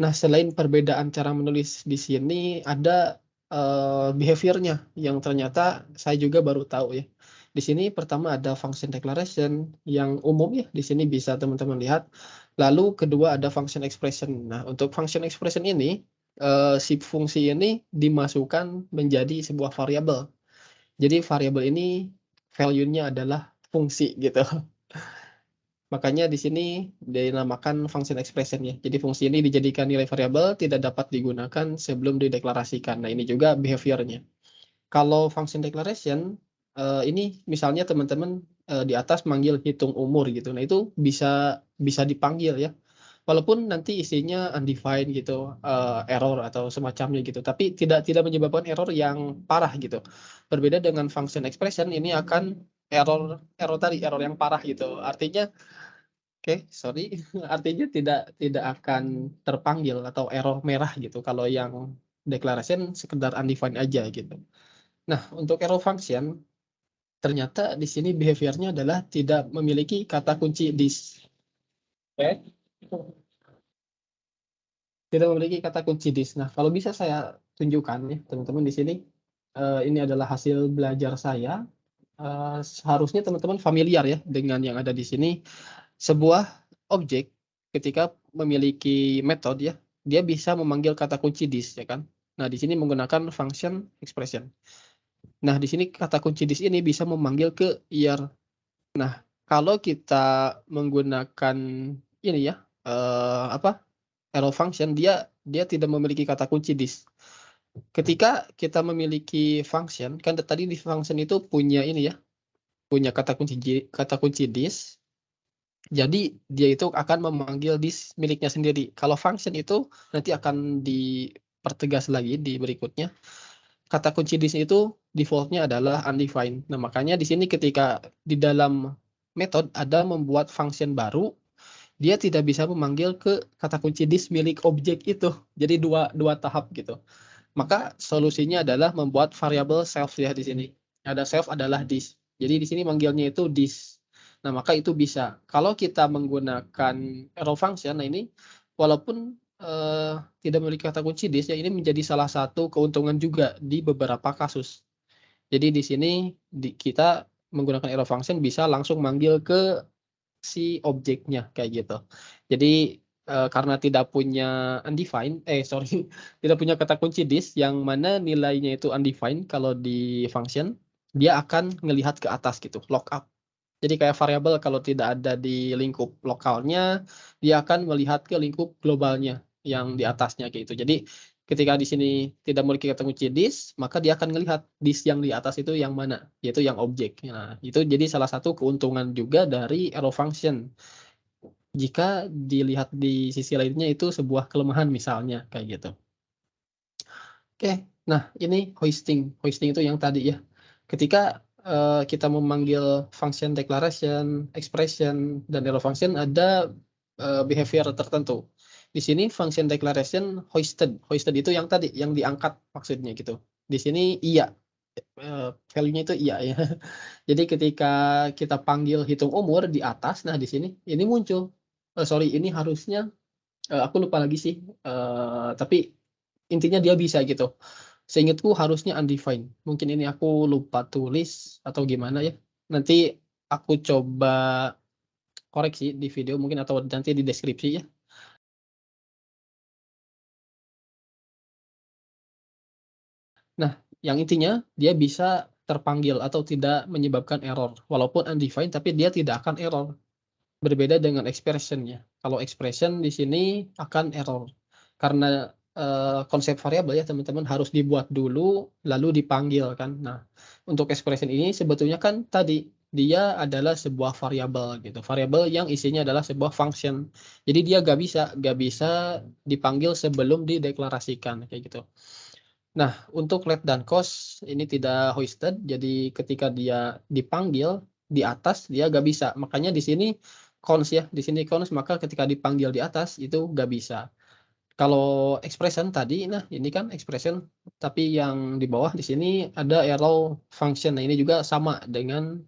Nah, selain perbedaan cara menulis di sini ada, behavior-nya yang ternyata saya juga baru tahu ya. Di sini pertama ada function declaration yang umum ya, di sini bisa teman-teman lihat. Lalu kedua ada function expression. Nah, untuk function expression ini, si fungsi ini dimasukkan menjadi sebuah variabel. Jadi variabel ini value-nya adalah fungsi gitu. Makanya di sini dinamakan function expression ya. Jadi fungsi ini dijadikan nilai variabel tidak dapat digunakan sebelum dideklarasikan. Nah, ini juga behavior-nya. Kalau function declaration, ini misalnya teman-teman, di atas manggil hitung umur gitu. Nah, itu bisa dipanggil ya. Walaupun nanti isinya undefined gitu, error atau semacamnya gitu, tapi tidak menyebabkan error yang parah gitu. Berbeda dengan function expression, ini akan error error yang parah gitu. Artinya sorry, artinya tidak akan terpanggil atau error merah gitu kalau yang declaration sekedar undefined aja gitu. Nah, untuk error function ternyata di sini behavior-nya adalah tidak memiliki kata kunci this. Oke. Tidak memiliki kata kunci this. Nah, kalau bisa saya tunjukkan ya teman-teman di sini, ini adalah hasil belajar saya. Seharusnya teman-teman familiar ya dengan yang ada di sini. Sebuah objek ketika memiliki metode ya, dia bisa memanggil kata kunci this ya kan. Nah, di sini menggunakan function expression. Nah, di sini kata kunci this ini bisa memanggil ke year. Nah, kalau kita menggunakan ini ya, arrow function, dia tidak memiliki kata kunci this. Ketika kita memiliki function, kan tadi di function itu punya ini ya, punya kata kunci this. Jadi dia itu akan memanggil this miliknya sendiri. Kalau function itu nanti akan dipertegas lagi di berikutnya. Kata kunci this itu default-nya adalah undefined. Nah, makanya di sini ketika di dalam method ada membuat function baru, dia tidak bisa memanggil ke kata kunci this milik objek itu. Jadi dua tahap gitu. Maka solusinya adalah membuat variabel self ya di sini. Ada self adalah this. Jadi di sini manggilnya itu this. Nah, maka itu bisa. Kalau kita menggunakan arrow function, nah ini walaupun tidak memiliki kata kunci this ya, ini menjadi salah satu keuntungan juga di beberapa kasus. Jadi di sini kita menggunakan arrow function bisa langsung manggil ke si objeknya kayak gitu. Jadi karena tidak punya undefined, tidak punya kata kunci this yang mana nilainya itu undefined kalau di function, dia akan ngelihat ke atas gitu, lookup. Jadi kayak variabel kalau tidak ada di lingkup lokalnya, dia akan melihat ke lingkup globalnya yang di atasnya kayak gitu. Jadi ketika di sini tidak memiliki kata kunci this, maka dia akan melihat this yang di atas itu yang mana, yaitu yang objek. Nah, itu jadi salah satu keuntungan juga dari arrow function. Jika dilihat di sisi lainnya itu sebuah kelemahan misalnya kayak gitu. Oke, nah ini hoisting. Hoisting itu yang tadi ya. Ketika kita memanggil function declaration, expression, dan arrow function ada behavior tertentu. Di sini function declaration hoisted. Hoisted itu yang tadi, yang diangkat maksudnya gitu. Di sini iya. Value-nya itu iya ya. Jadi ketika kita panggil hitung umur di atas, nah di sini ini muncul. Ini harusnya aku lupa lagi sih. Tapi intinya dia bisa gitu. Seingatku harusnya undefined. Mungkin ini aku lupa tulis atau gimana ya. Nanti aku coba koreksi di video mungkin atau nanti di deskripsi ya. Nah, yang intinya dia bisa terpanggil atau tidak menyebabkan error. Walaupun undefined tapi dia tidak akan error. Berbeda dengan expression-nya. Kalau expression di sini akan error. Karena konsep variabel ya teman-teman harus dibuat dulu lalu dipanggil kan. Nah, untuk expression ini sebetulnya kan tadi dia adalah sebuah variabel gitu. Variabel yang isinya adalah sebuah function. Jadi dia nggak bisa dipanggil sebelum dideklarasikan kayak gitu. Nah, untuk let dan cost ini tidak hoisted. Jadi ketika dia dipanggil di atas dia nggak bisa. Makanya di sini const ya, di sini const, maka ketika dipanggil di atas itu nggak bisa. Kalau expression tadi, nah ini kan expression, tapi yang di bawah di sini ada arrow function. Nah ini juga sama dengan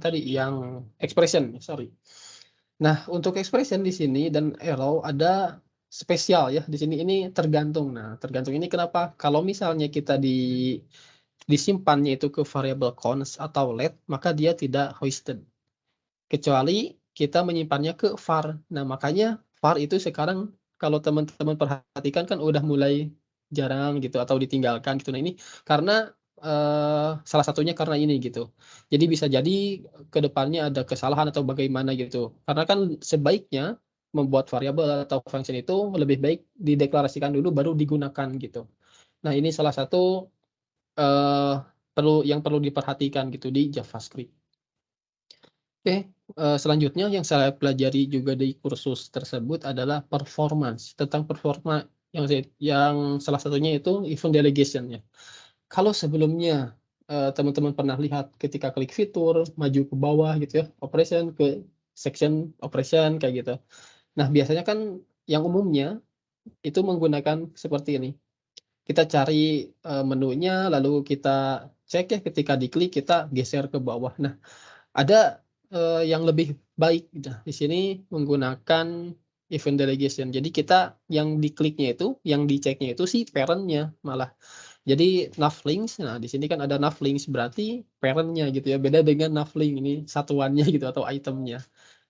tadi yang expression, sorry. Nah untuk expression di sini dan arrow ada spesial ya di sini, ini tergantung. Nah tergantung ini kenapa? Kalau misalnya kita disimpannya itu ke variable const atau let, maka dia tidak hoisted. Kecuali kita menyimpannya ke var. Nah makanya var itu sekarang kalau teman-teman perhatikan kan udah mulai jarang gitu atau ditinggalkan gitu. Nah ini karena, salah satunya karena ini gitu. Jadi bisa jadi ke depannya ada kesalahan atau bagaimana gitu. Karena kan sebaiknya membuat variabel atau function itu lebih baik dideklarasikan dulu baru digunakan gitu. Nah ini salah satu, eee, perlu diperhatikan gitu di JavaScript. Oke, selanjutnya yang saya pelajari juga di kursus tersebut adalah performance, tentang performa yang salah satunya itu event delegation ya. Kalau sebelumnya, teman-teman pernah lihat ketika klik fitur, maju ke bawah gitu ya, operation ke section operation kayak gitu. Nah biasanya kan yang umumnya itu menggunakan seperti ini, kita cari, menunya lalu kita cek ya, ketika diklik kita geser ke bawah. Nah ada, yang lebih baik gitu, di sini menggunakan event delegation. Jadi kita yang dikliknya itu, yang diceknya itu si parent-nya malah. Jadi navlinks, nah di sini kan ada navlinks berarti parent-nya gitu ya, beda dengan navlink ini satuannya gitu atau item-nya.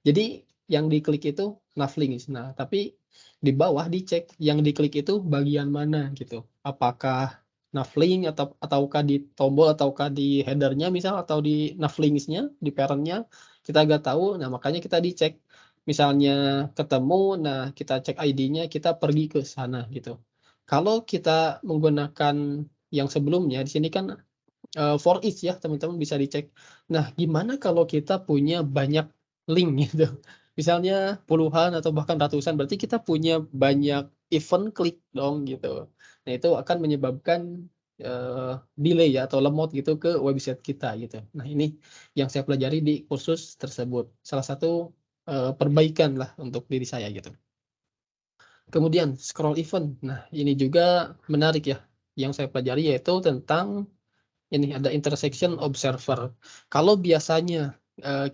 Jadi yang diklik itu navlinks. Nah, tapi di bawah dicek yang diklik itu bagian mana gitu. Apakah navlink ataukah di tombol ataukah di header-nya misal atau di navlinks-nya, di parent-nya, kita nggak tahu. Nah, makanya kita dicek. Misalnya ketemu, nah kita cek ID-nya, kita pergi ke sana gitu. Kalau kita menggunakan yang sebelumnya, di sini kan, for each ya, teman-teman bisa dicek. Nah, gimana kalau kita punya banyak link gitu, misalnya puluhan atau bahkan ratusan, berarti kita punya banyak event klik dong gitu. Nah, itu akan menyebabkan, delay ya atau lemot gitu ke website kita gitu. Nah, ini yang saya pelajari di kursus tersebut. Salah satu, perbaikan lah untuk diri saya gitu. Kemudian scroll event. Nah, ini juga menarik ya, yang saya pelajari yaitu tentang ini ada intersection observer. Kalau biasanya,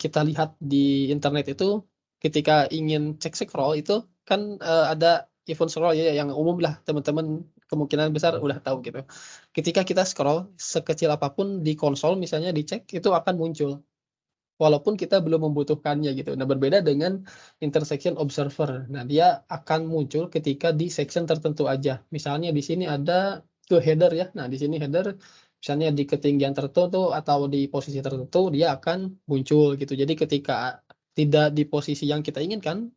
kita lihat di internet itu ketika ingin cek scroll itu kan, ada event scroll ya yang umum lah teman-teman kemungkinan besar udah tahu gitu. Ketika kita scroll sekecil apapun di konsol misalnya dicek itu akan muncul, walaupun kita belum membutuhkannya gitu. Nah berbeda dengan intersection observer. Nah dia akan muncul ketika di section tertentu aja. Misalnya di sini ada ke header ya. Nah di sini header misalnya di ketinggian tertentu atau di posisi tertentu dia akan muncul gitu. Jadi ketika tidak di posisi yang kita inginkan,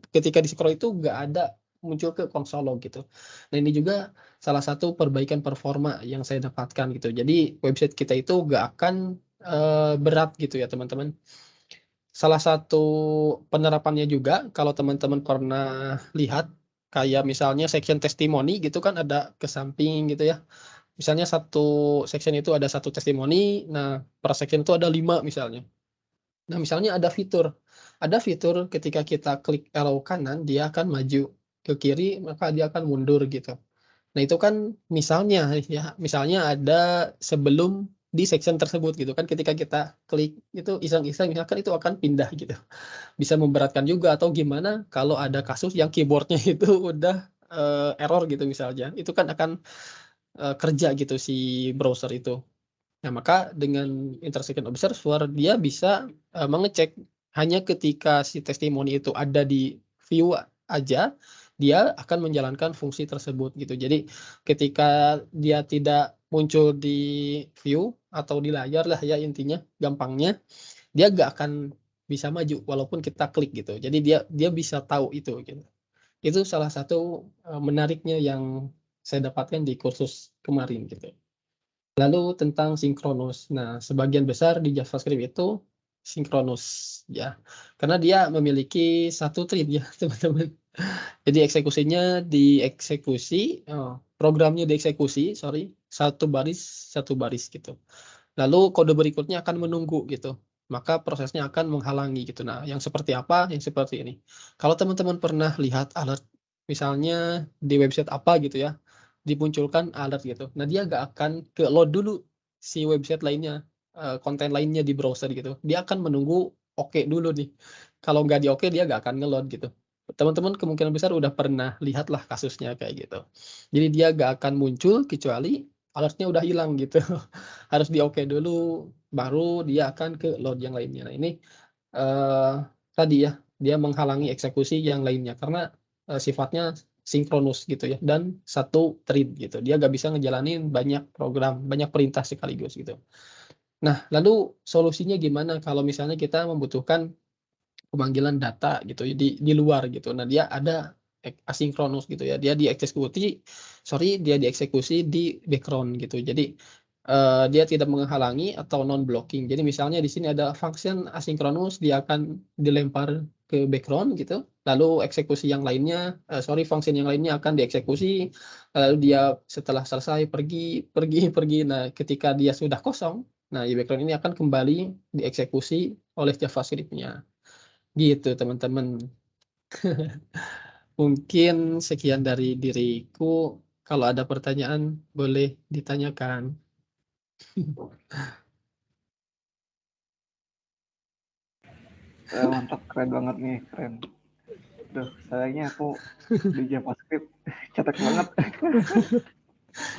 ketika di scroll itu nggak ada muncul ke konsol log gitu. Nah ini juga salah satu perbaikan performa yang saya dapatkan gitu. Jadi website kita itu nggak akan, berat gitu ya teman-teman. Salah satu penerapannya juga kalau teman-teman pernah lihat, kayak misalnya section testimoni gitu kan ada ke samping gitu ya. Misalnya satu section itu ada satu testimoni, nah per section itu ada 5 misalnya. Nah misalnya ada fitur ketika kita klik arrow kanan dia akan maju, ke kiri maka dia akan mundur gitu. Nah itu kan misalnya ya, misalnya ada sebelum di section tersebut gitu kan, ketika kita klik itu iseng-iseng misalkan itu akan pindah gitu. Bisa memberatkan juga atau gimana kalau ada kasus yang keyboard-nya itu udah, error gitu misalnya, itu kan akan, kerja gitu si browser itu. Nah maka dengan intersection observer dia bisa, mengecek hanya ketika si testimoni itu ada di view aja, dia akan menjalankan fungsi tersebut gitu. Jadi ketika dia tidak muncul di view atau di layar lah ya intinya gampangnya, dia nggak akan bisa maju walaupun kita klik gitu. Jadi dia dia bisa tahu itu gitu. Itu salah satu, menariknya yang saya dapatkan di kursus kemarin gitu. Lalu tentang sinkronus. Nah, sebagian besar di JavaScript itu sinkronus ya. Karena dia memiliki satu thread ya, teman-teman. Jadi programnya dieksekusi, satu baris gitu. Lalu kode berikutnya akan menunggu gitu. Maka prosesnya akan menghalangi gitu. Nah, yang seperti apa? Yang seperti ini. Kalau teman-teman pernah lihat alert, misalnya di website apa gitu ya, dimunculkan alert gitu. Nah, dia nggak akan ke load dulu si website lainnya, konten lainnya di browser gitu. Dia akan menunggu oke dulu nih. Kalau nggak di oke, dia nggak akan nge-load gitu. Teman-teman kemungkinan besar udah pernah lihat lah kasusnya kayak gitu. Jadi dia nggak akan muncul kecuali alertnya udah hilang gitu. Harus di oke dulu, baru dia akan ke load yang lainnya. Nah, ini tadi ya, dia menghalangi eksekusi yang lainnya karena sifatnya sinkronus gitu ya, dan satu thread gitu. Dia nggak bisa ngejalanin banyak program, banyak perintah sekaligus gitu. Nah, lalu solusinya gimana kalau misalnya kita membutuhkan pemanggilan data gitu di luar gitu. Nah, dia ada asinkronus gitu ya. Dia dieksekusi di background gitu. Jadi dia tidak menghalangi atau non blocking. Jadi misalnya di sini ada function asinkronus, dia akan dilempar ke background gitu. Lalu eksekusi yang lainnya, function yang lainnya akan dieksekusi. Lalu dia setelah selesai pergi. Nah, ketika dia sudah kosong, nah di background ini akan kembali dieksekusi oleh JavaScript-nya. Gitu teman-teman. Mungkin sekian dari diriku. Kalau ada pertanyaan boleh ditanyakan. Mantap, keren banget nih, keren. Duh, sayangnya aku di JavaScript cetek banget.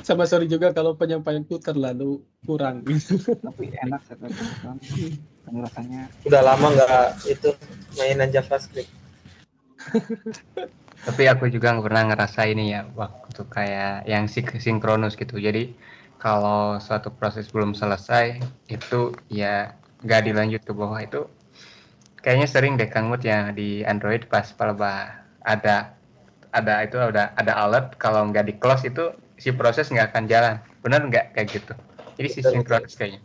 Sama sorry juga kalau penyampaianku terlalu kurang. Tapi enak sih teman-teman. Penjelasannya. Udah lama nggak itu mainan JavaScript. Tapi aku juga nggak pernah ngerasa ini ya, waktu kayak yang sinkronus gitu. Jadi kalau suatu proses belum selesai, itu ya nggak dilanjut ke bawah. Itu kayaknya sering deh Kang Mut ya di Android pas ada alert, kalau nggak di close itu si proses nggak akan jalan. Benar nggak kayak gitu? Jadi si sinkronus kayaknya.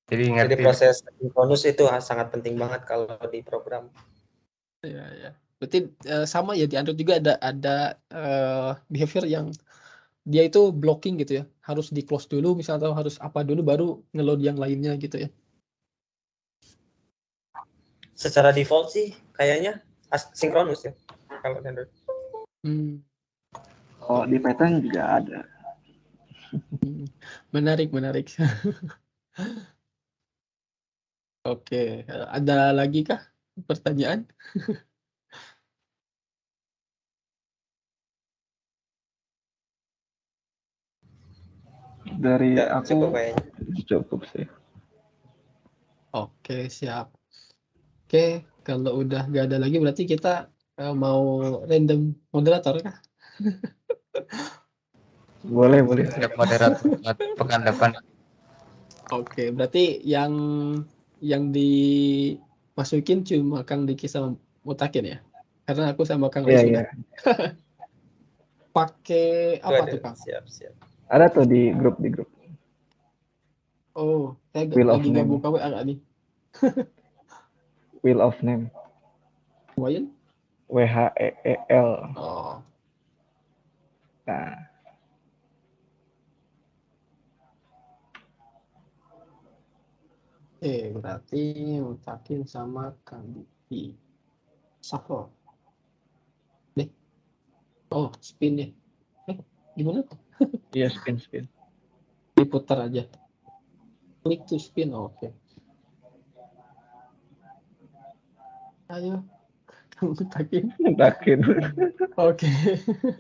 Jadi proses sinkronus itu sangat penting banget kalau di program. Ya. Berarti sama ya di Android juga ada behavior yang dia itu blocking gitu ya. Harus di close dulu misalnya, atau harus apa dulu baru ngeload yang lainnya gitu ya. Secara default sih kayaknya sinkronus ya kalau di Android. Oh, di Python juga ada. Menarik. Oke, ada lagi kah pertanyaan? Dari Ya, aku cukup sih. Oke, siap. Oke, kalau udah gak ada lagi berarti kita mau random moderator kah? Boleh. Ada moderator buat pekan depan. Oke, berarti yang dimasukin cuma Kang Diki sama Mutakin ya? Karena aku sama Kang Ais sudah. Pakai apa tuh Kang? Siap. Ada tuh di grup. Oh, saya Wheel of lagi nggak Name. buka WA nih. Wheel of Name. Lumayan? WHEEL. Oh. Nah. Berarti Mutakin sama Kang Diki. Shuffle. Oh, spin ya. Gimana tuh? Iya, spin. Diputar aja. Klik to spin, oke. Ayo. Mutakin. Oke.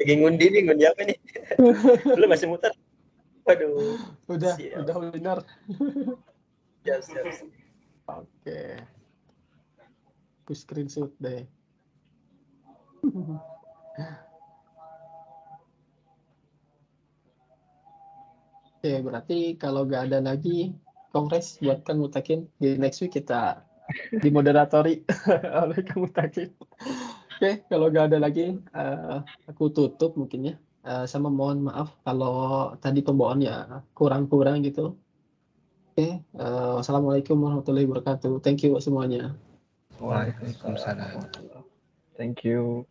Lagi ngundi apa nih? Belum masih muter. Waduh. Udah benar. Siap. Oke. Aku screenshot deh. Oke, berarti kalau nggak ada lagi kongres buat Kang Mutakin, di next week kita dimoderatori oleh Kang Mutakin. Oke, kalau nggak ada lagi, aku tutup mungkin ya. Sama mohon maaf kalau tadi pembawaan ya kurang gitu. Oke, wassalamualaikum warahmatullahi wabarakatuh. Thank you semuanya. Waalaikumsalam. Thank you.